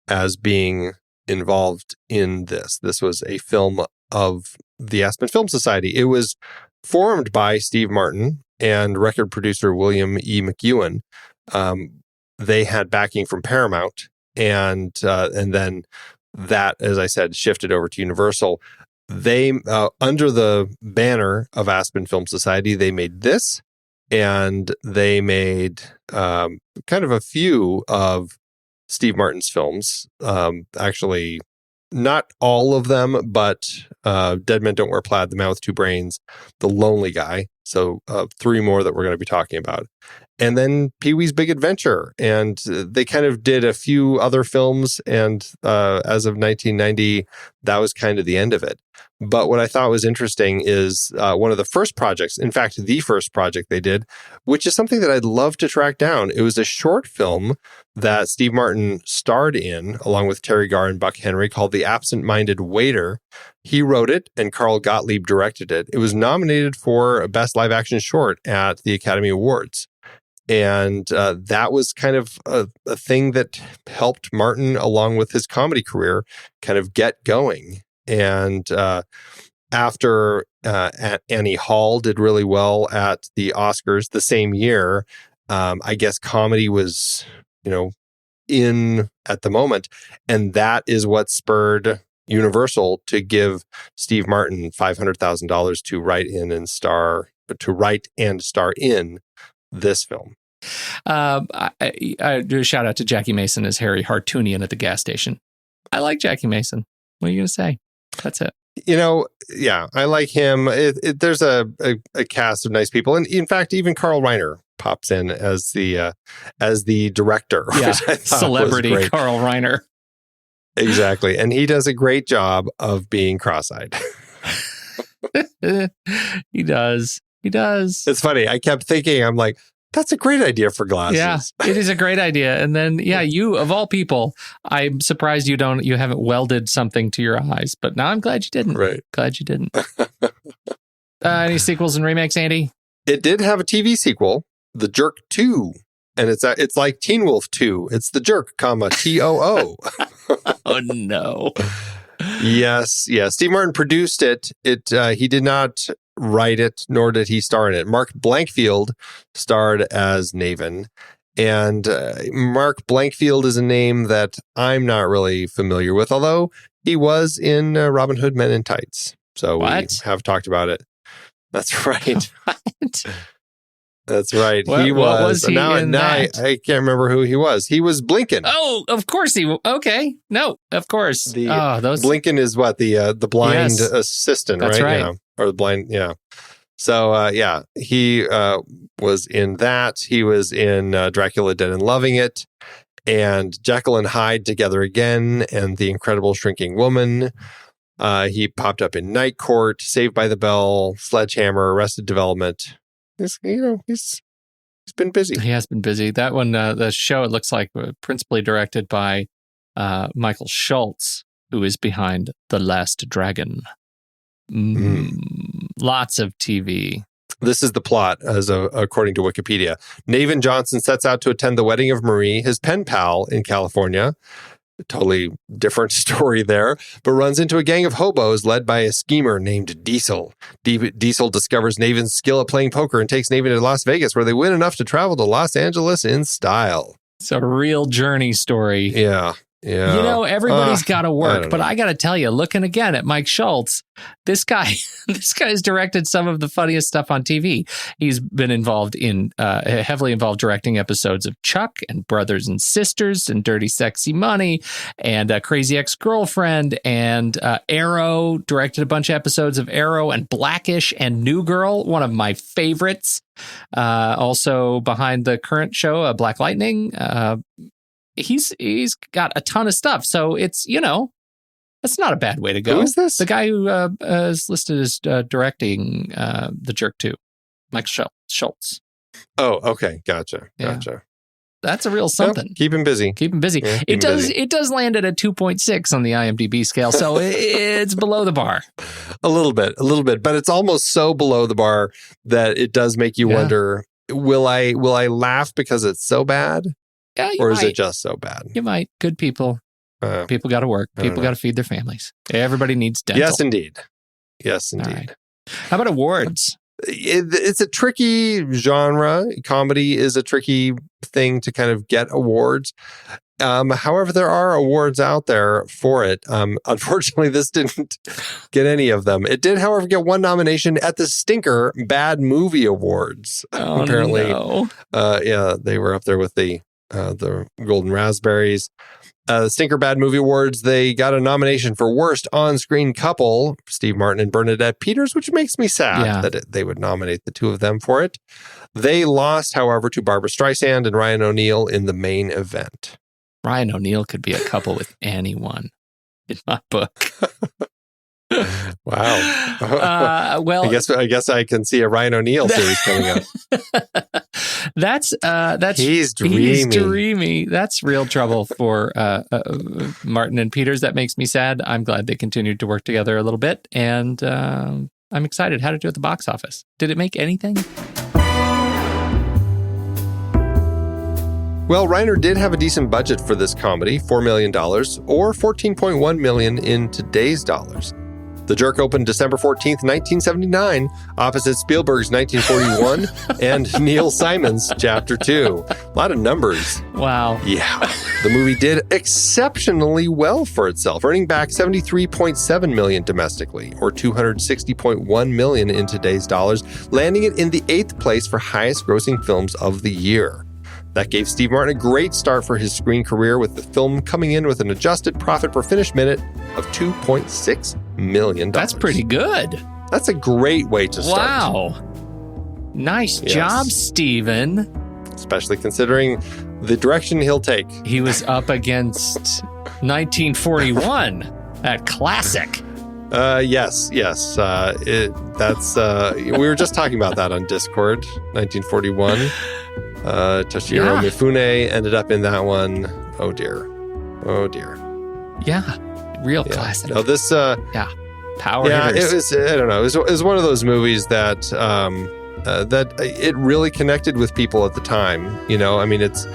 as being involved in this. This was a film of the Aspen Film Society. It was formed by Steve Martin and record producer William E. McEwen. They had backing from Paramount, and then that, as I said, shifted over to Universal. They, under the banner of Aspen Film Society, they made this, and they made kind of a few of Steve Martin's films. Actually, not all of them, but Dead Men Don't Wear Plaid, The Man with Two Brains, The Lonely Guy. So 3 more that we're going to be talking about. And then Pee-wee's Big Adventure. And they kind of did a few other films. And as of 1990, that was kind of the end of it. But what I thought was interesting is one of the first projects, in fact, the first project they did, which is something that I'd love to track down. It was a short film that Steve Martin starred in, along with Terry Garr and Buck Henry, called The Absent-Minded Waiter. He wrote it, and Carl Gottlieb directed it. It was nominated for Best Live Action Short at the Academy Awards. And that was kind of a thing that helped Martin, along with his comedy career, kind of get going. And after Annie Hall did really well at the Oscars the same year, I guess comedy was, in at the moment. And that is what spurred Universal to give Steve Martin $500,000 to write and star in this film.
I do a shout out to Jackie Mason as Harry Hartunian at the gas station. I like Jackie Mason. What are you going to say? That's it.
Yeah, I like him. There's a cast of nice people, and in fact, even Carl Reiner pops in as the director.
Yeah, celebrity Carl Reiner.
Exactly, and he does a great job of being cross-eyed.
He does.
It's funny. I kept thinking, I'm like, that's a great idea for glasses.
Yeah, it is a great idea. And then, you, of all people, I'm surprised you haven't welded something to your eyes. But now I'm glad you didn't.
Right.
Glad you didn't. Any sequels and remakes, Andy?
It did have a TV sequel, The Jerk 2. And it's like Teen Wolf 2. It's The Jerk, TOO.
Oh, no.
Yes. Steve Martin produced it. He did not write it, nor did he star in it. Mark Blankfield starred as Naven. And Mark Blankfield is a name that I'm not really familiar with, although he was in Robin Hood Men in Tights. So we have talked about it. That's right.
What?
That's right.
What was he in that?
I can't remember who he was. He was Blinken.
Oh, of course okay. No, of course.
Blinken is what? The blind assistant,
that's right?
Yeah. Or the blind, yeah. So, he was in that. He was in Dracula Dead and Loving It, and Jekyll and Hyde Together Again, and The Incredible Shrinking Woman. He popped up in Night Court, Saved by the Bell, Sledgehammer, Arrested Development. He's been busy.
He has been busy. That one, the show, it looks like, principally directed by Michael Schultz, who is behind The Last Dragon. Lots of TV.
This is the plot, according to Wikipedia. Naven Johnson sets out to attend the wedding of Marie, his pen pal in California. A totally different story there, but runs into a gang of hobos led by a schemer named Diesel. Diesel discovers Naven's skill at playing poker and takes Naven to Las Vegas, where they win enough to travel to Los Angeles in style.
It's a real journey story.
Yeah.
Everybody's got to work, but I got to tell you, looking again at Mike Schultz, this guy's directed some of the funniest stuff on TV. He's been heavily involved directing episodes of Chuck and Brothers and Sisters and Dirty Sexy Money and Crazy Ex-Girlfriend and Arrow, directed a bunch of episodes of Arrow and Blackish and New Girl, one of my favorites. Also behind the current show, Black Lightning. He's got a ton of stuff. So it's, that's not a bad way to go.
Who is this?
The guy who is listed as directing The Jerk 2, Mike Schultz.
Oh, okay. Gotcha.
That's a real something.
Well, keep him busy.
Yeah, it does land at a 2.6 on the IMDb scale. So it's below the bar.
A little bit, but it's almost so below the bar that it does make you wonder, will I laugh because it's so bad?
Yeah,
or is it just so bad?
You might. Good people. People got to work. People got to feed their families. Everybody needs dental.
Yes, indeed.
Right. How about awards?
It's a tricky genre. Comedy is a tricky thing to kind of get awards. However, there are awards out there for it. Unfortunately, this didn't get any of them. It did, however, get one nomination at the Stinker Bad Movie Awards.
Oh,
apparently,
no.
They were up there with the Golden Raspberries. The Stinker Bad Movie Awards, they got a nomination for Worst On-Screen Couple, Steve Martin and Bernadette Peters, which makes me sad that they would nominate the two of them for it. They lost, however, to Barbara Streisand and Ryan O'Neal in the main event.
Ryan O'Neal could be a couple with anyone in my book.
Wow.
Well,
I guess I can see a Ryan O'Neal series coming up.
That's
he's dreamy.
He's dreamy. That's real trouble for Martin and Peters. That makes me sad. I'm glad they continued to work together a little bit, and I'm excited. How did it do at the box office? Did it make anything?
Well, Reiner did have a decent budget for this comedy, $4 million, or $14.1 million in today's dollars. The Jerk opened December 14th, 1979, opposite Spielberg's 1941 and Neil Simon's Chapter 2. A lot of numbers.
Wow.
Yeah. The movie did exceptionally well for itself, earning back $73.7 million domestically, or $260.1 million in today's dollars, landing it in the 8th place for highest grossing films of the year. That gave Steve Martin a great start for his screen career, with the film coming in with an adjusted profit per finished minute of $2.6 million.
That's pretty good.
That's a great way to start.
Wow. Nice job, Steven.
Especially considering the direction he'll take.
He was up against 1941, that classic.
Yes. We were just talking about that on Discord, 1941. Toshiro Mifune ended up in that one. Oh dear.
Yeah, real classic.
No, this.
Power hitters.
It was. I don't know. It was one of those movies that that it really connected with people at the time. You know, I mean, it's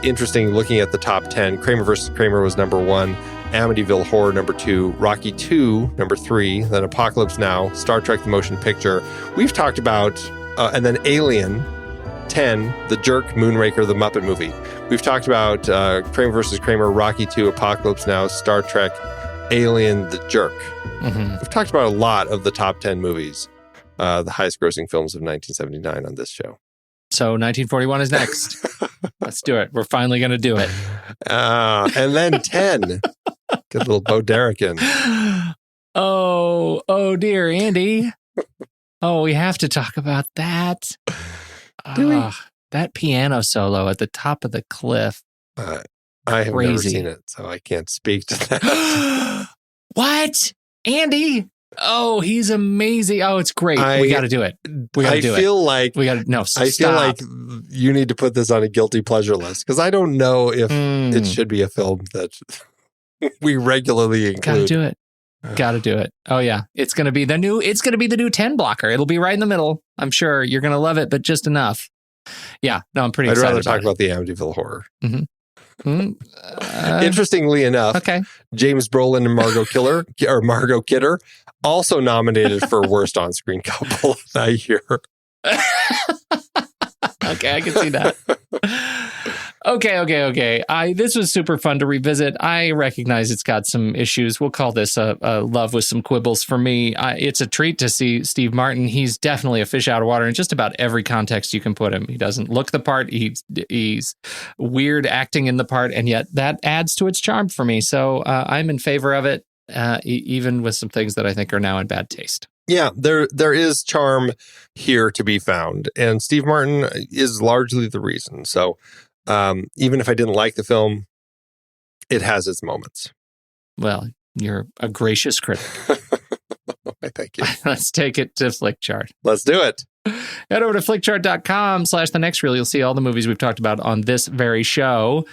interesting looking at the top 10. Kramer versus Kramer was number 1. Amityville Horror number 2. Rocky 2 number 3. Then Apocalypse Now. Star Trek: The Motion Picture. We've talked about, and then Alien. 10, The Jerk, Moonraker, The Muppet Movie. We've talked about Kramer versus Kramer, Rocky 2, Apocalypse Now, Star Trek, Alien, The Jerk. Mm-hmm. We've talked about a lot of the top 10 movies, the highest grossing films of 1979 on this show.
So 1941 is next. Let's do it. We're finally going to do it.
And then 10. Get a little Bo Derek in.
Oh dear, Andy. Oh, we have to talk about that. That piano solo at the top of the cliff.
I have never seen it, so I can't speak to that.
What? Andy? Oh, he's amazing. Oh, it's great. We got to do it. I feel like
you need to put this on a guilty pleasure list, because I don't know if it should be a film that we regularly include.
Got to do it. Oh yeah, it's going to be the new 10 blocker. It'll be right in the middle. I'm sure you're going to love it, but just enough. Yeah, no, I'm pretty excited.
I'd rather talk about the Amityville Horror. Interestingly enough, James Brolin and Margot Kidder also nominated for Worst On-Screen Couple that year.
Okay, I can see that. Okay. This was super fun to revisit. I recognize it's got some issues. We'll call this a love with some quibbles for me. It's a treat to see Steve Martin. He's definitely a fish out of water in just about every context you can put him. He doesn't look the part. He's weird acting in the part, and yet that adds to its charm for me. So I'm in favor of it, even with some things that I think are now in bad taste.
Yeah, there is charm here to be found, and Steve Martin is largely the reason. So even if I didn't like the film, it has its moments.
Well, you're a gracious critic.
Thank you.
Let's take it to Flickchart.
Let's do it.
Head over to flickchart.com/thenextreel. You'll see all the movies we've talked about on this very show.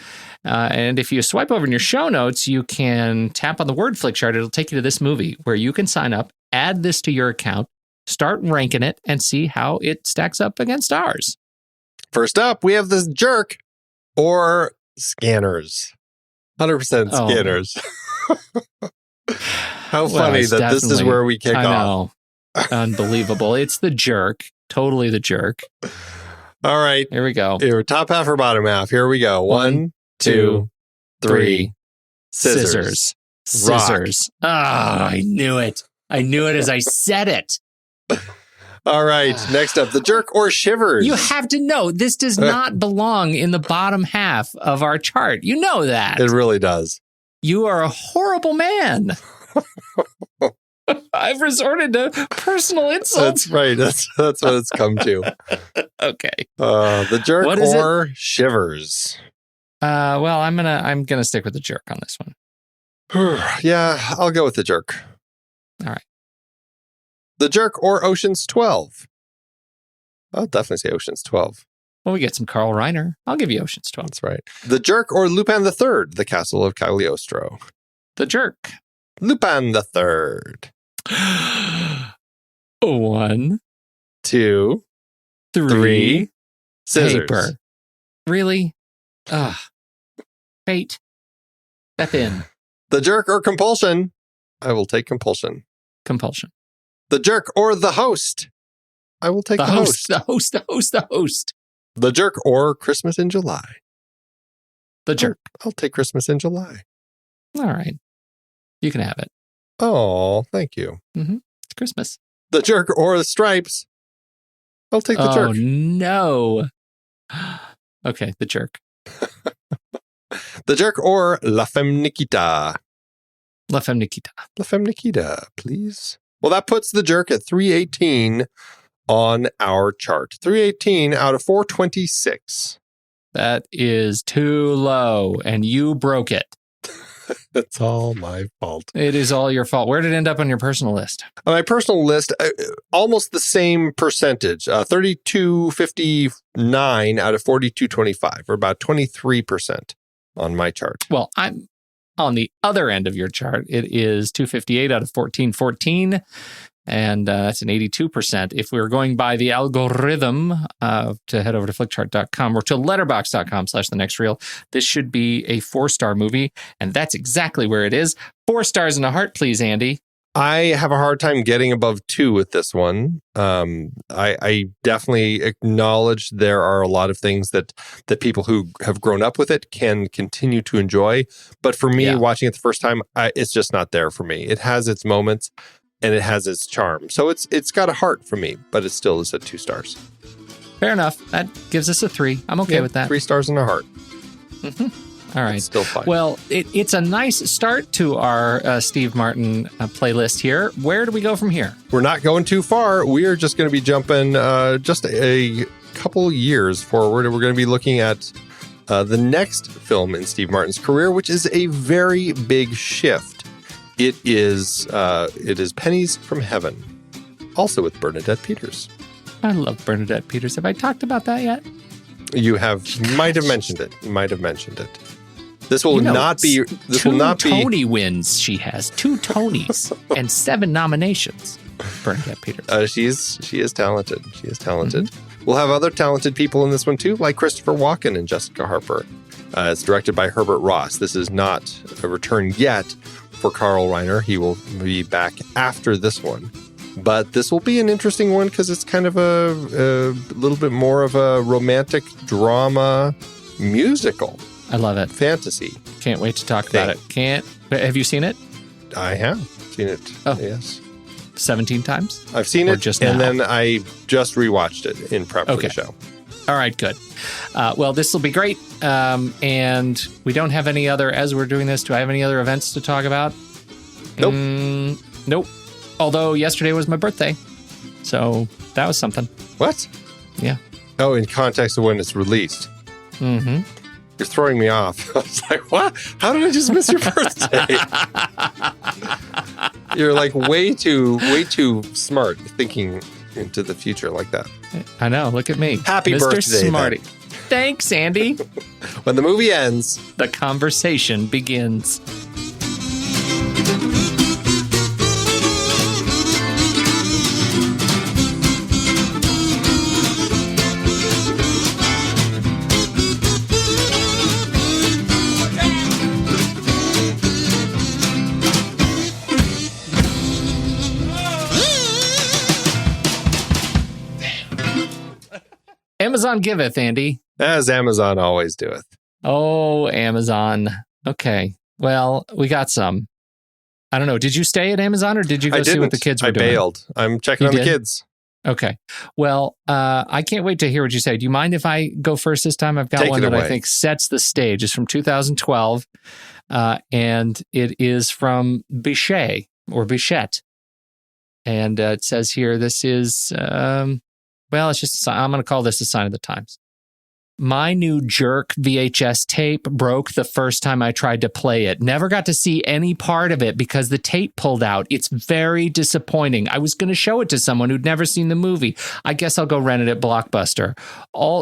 And if you swipe over in your show notes, you can tap on the word Flickchart. It'll take you to this movie where you can sign up, add this to your account, start ranking it, and see how it stacks up against ours.
First up, we have this Jerk or Scanners. 100% Scanners. How funny that this is where we kick off.
I know. Unbelievable. It's the Jerk. Totally the Jerk.
All right.
Here we go.
Here, top half or bottom half. Here we go. 1, 2, 3. Scissors.
Scissors. Ah, I knew it. I knew it as I said it.
All right. Next up, the jerk or shivers.
You have to know this does not belong in the bottom half of our chart. You know that.
It really does.
You are a horrible man. I've resorted to personal insults.
That's right. That's what it's come to.
Okay.
The jerk
What is
or shivers.
Well, I'm gonna stick with the jerk on this one.
Yeah, I'll go with the jerk.
All right.
The jerk or Ocean's 12. I'll definitely say Ocean's 12.
Well, we get some Carl Reiner. I'll give you Ocean's 12.
That's right. The jerk or Lupin III, The Castle of Cagliostro.
The jerk.
Lupin III.
1,
2,
3.
Scissors.
Paper. Really? Ugh. Fate. Step in.
The jerk or compulsion. I will take compulsion.
Compulsion.
The jerk or the host. I will take the host.
The host.
The jerk or Christmas in July.
The jerk.
I'll take Christmas in July.
All right. You can have it.
Oh, thank you.
Mm-hmm. It's Christmas.
The jerk or the stripes. I'll take the jerk.
Oh, no. Okay, the jerk.
The jerk or La Femme Nikita.
La Femme Nikita.
La Femme Nikita, please. Well, that puts the jerk at 318 on our chart. 318 out of 426.
That is too low, and you broke it.
It's all my fault.
It is all your fault. Where did it end up on your personal list?
On my personal list, almost the same percentage, 3259 out of 4225, or about 23% on my chart.
Well, I'm on the other end of your chart. It is 258 out of 1414, and that's an 82%. If we were going by the algorithm to head over to flickchart.com or to letterbox.com/thenextreel, this should be a 4-star movie, and that's exactly where it is. 4 stars and a heart, please, Andy.
I have a hard time getting above 2 with this one. I definitely acknowledge there are a lot of things that people who have grown up with it can continue to enjoy. But for me, watching it the first time, it's just not there for me. It has its moments and it has its charm. So it's got a heart for me, but it still is at 2 stars.
Fair enough. That gives us a 3. I'm okay with that.
3 stars and a heart.
Mm-hmm. All right.
It's still fine.
Well, it's a nice start to our Steve Martin playlist here. Where do we go from here?
We're not going too far. We are just going to be jumping just a couple years forward. And we're going to be looking at the next film in Steve Martin's career, which is a very big shift. It is Pennies from Heaven, also with Bernadette Peters.
I love Bernadette Peters. Have I talked about that yet?
You might have mentioned it. This will not be. This will not be.
2 Tony wins. She has 2 Tonys and 7 nominations. Bernadette Peters.
She is talented. Mm-hmm. We'll have other talented people in this one too, like Christopher Walken and Jessica Harper. It's directed by Herbert Ross. This is not a return yet for Carl Reiner. He will be back after this one. But this will be an interesting one because it's kind of a little bit more of a romantic drama musical.
I love it.
Fantasy.
Can't wait to talk about it. Have you seen it?
I have seen it. Oh. Yes.
17 times?
I've seen it
just
and
now?
then I just rewatched it in prep for the show.
All right, good. Well, this will be great. And we don't have any other, as we're doing this, do I have any other events to talk about?
Nope.
Nope. Although yesterday was my birthday. So that was something.
What?
Yeah.
Oh, in context of when it's released.
Mm-hmm.
You're throwing me off. I was like, what? How did I just miss your birthday? You're like way too smart thinking into the future like that.
I know. Look at me.
Happy
Mr.
birthday.
Smarty. Then. Thanks, Andy.
When the movie ends,
the conversation begins. Amazon giveth, Andy.
As Amazon always doeth.
Oh, Amazon. Okay. Well, we got some. I don't know. Did you stay at Amazon or did you go see what the kids were doing?
I bailed. I'm checking on the kids.
Okay. Well, I can't wait to hear what you say. Do you mind if I go first this time? I've got
Take
one
it
that
away.
I think sets the stage. It's from 2012, and it is from Bichette. And it says here, this is, it's just, I'm going to call this a sign of the times. My new jerk VHS tape broke the first time I tried to play it. Never got to see any part of it because the tape pulled out. It's very disappointing. I was going to show it to someone who'd never seen the movie. I guess I'll go rent it at Blockbuster.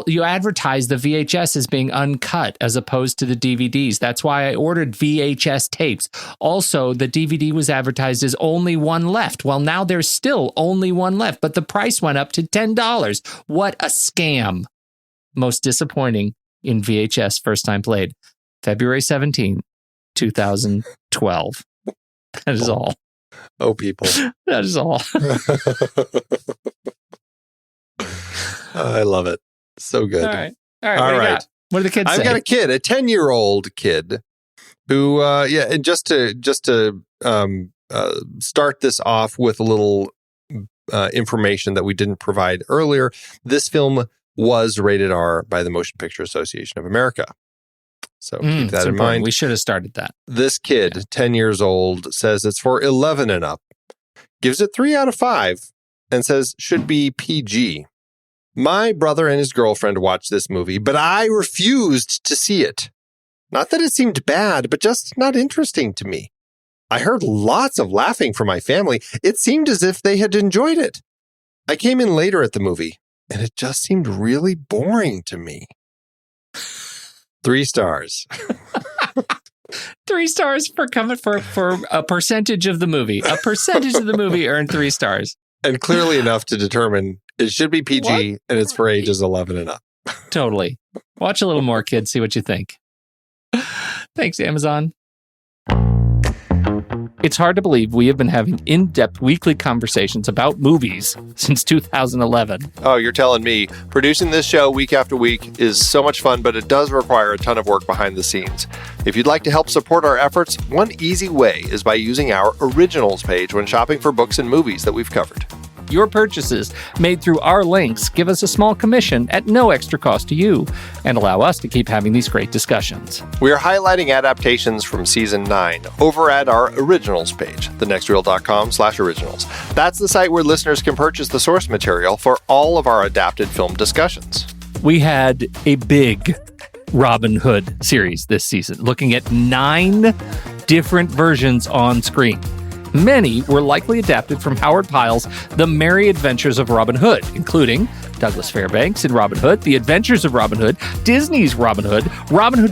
You advertise the VHS as being uncut as opposed to the DVDs. That's why I ordered VHS tapes. Also, the DVD was advertised as only one left. Well, now there's still only one left, but the price went up to $10. What a scam. Most disappointing in VHS first time played. February 17, 2012. That is all.
Oh, people.
That is all.
I love it. So good.
All right. What do you got? What do the kids say?
I've got a kid, a 10-year-old kid who, and just to start this off with a little information that we didn't provide earlier, this film was rated R by the Motion Picture Association of America. So keep that in mind.
We should have started that.
This kid, 10 years old, says it's for 11 and up, gives it 3 out of 5, and says should be PG. My brother and his girlfriend watched this movie, but I refused to see it. Not that it seemed bad, but just not interesting to me. I heard lots of laughing from my family. It seemed as if they had enjoyed it. I came in later at the movie, and it just seemed really boring to me. 3 stars.
3 stars for a percentage of the movie. A percentage of the movie earned 3 stars.
And clearly enough to determine it should be PG and it's for ages 11 and up.
Totally. Watch a little more, kids. See what you think. Thanks, Amazon. It's hard to believe we have been having in-depth weekly conversations about movies since 2011.
Oh, you're telling me. Producing this show week after week is so much fun, but it does require a ton of work behind the scenes. If you'd like to help support our efforts, one easy way is by using our Originals page when shopping for books and movies that we've covered.
Your purchases made through our links give us a small commission at no extra cost to you and allow us to keep having these great discussions.
We are highlighting adaptations from Season 9 over at our Originals page, thenextreel.com/originals. That's the site where listeners can purchase the source material for all of our adapted film discussions.
We had a big Robin Hood series this season, looking at 9 different versions on screen. Many were likely adapted from Howard Pyle's The Merry Adventures of Robin Hood, including Douglas Fairbanks in Robin Hood, The Adventures of Robin Hood, Disney's Robin Hood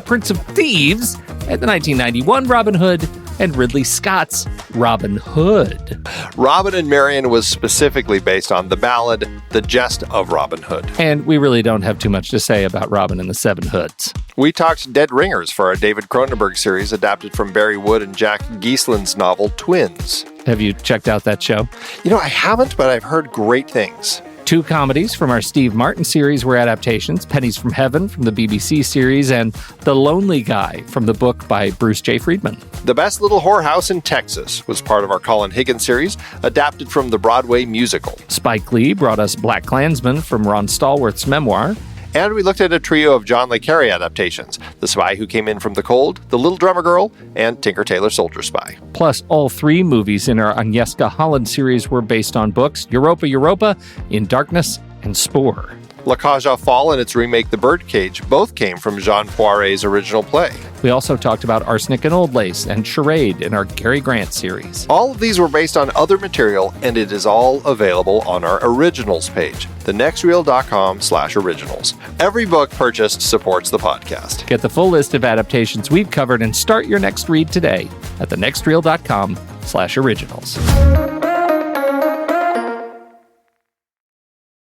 Prince of Thieves, and the 1991 Robin Hood, and Ridley Scott's Robin Hood.
Robin and Marian was specifically based on the ballad The Jest of Robin Hood.
And we really don't have too much to say about Robin and the Seven Hoods.
We talked Dead Ringers for our David Cronenberg series adapted from Barry Wood and Jack Geislin's novel Twins.
Have you checked out that show?
You know, I haven't, but I've heard great things.
2 comedies from our Steve Martin series were adaptations, Pennies from Heaven from the BBC series, and The Lonely Guy from the book by Bruce J. Friedman.
The Best Little Whorehouse in Texas was part of our Colin Higgins series, adapted from the Broadway musical.
Spike Lee brought us Black Klansman from Ron Stallworth's memoir.
And we looked at a trio of John le Carré adaptations, The Spy Who Came In From the Cold, The Little Drummer Girl, and Tinker Tailor Soldier Spy.
Plus, all 3 movies in our Agnieszka Holland series were based on books, Europa, In Darkness, and Spore.
La Cage aux Folles and its remake The Birdcage both came from Jean Poiret's original play.
We also talked about Arsenic and Old Lace and Charade in our Cary Grant series.
All of these were based on other material, and it is all available on our Originals page, thenextreel.com/originals. Every book purchased supports the podcast.
Get the full list of adaptations we've covered and start your next read today at thenextreel.com/originals.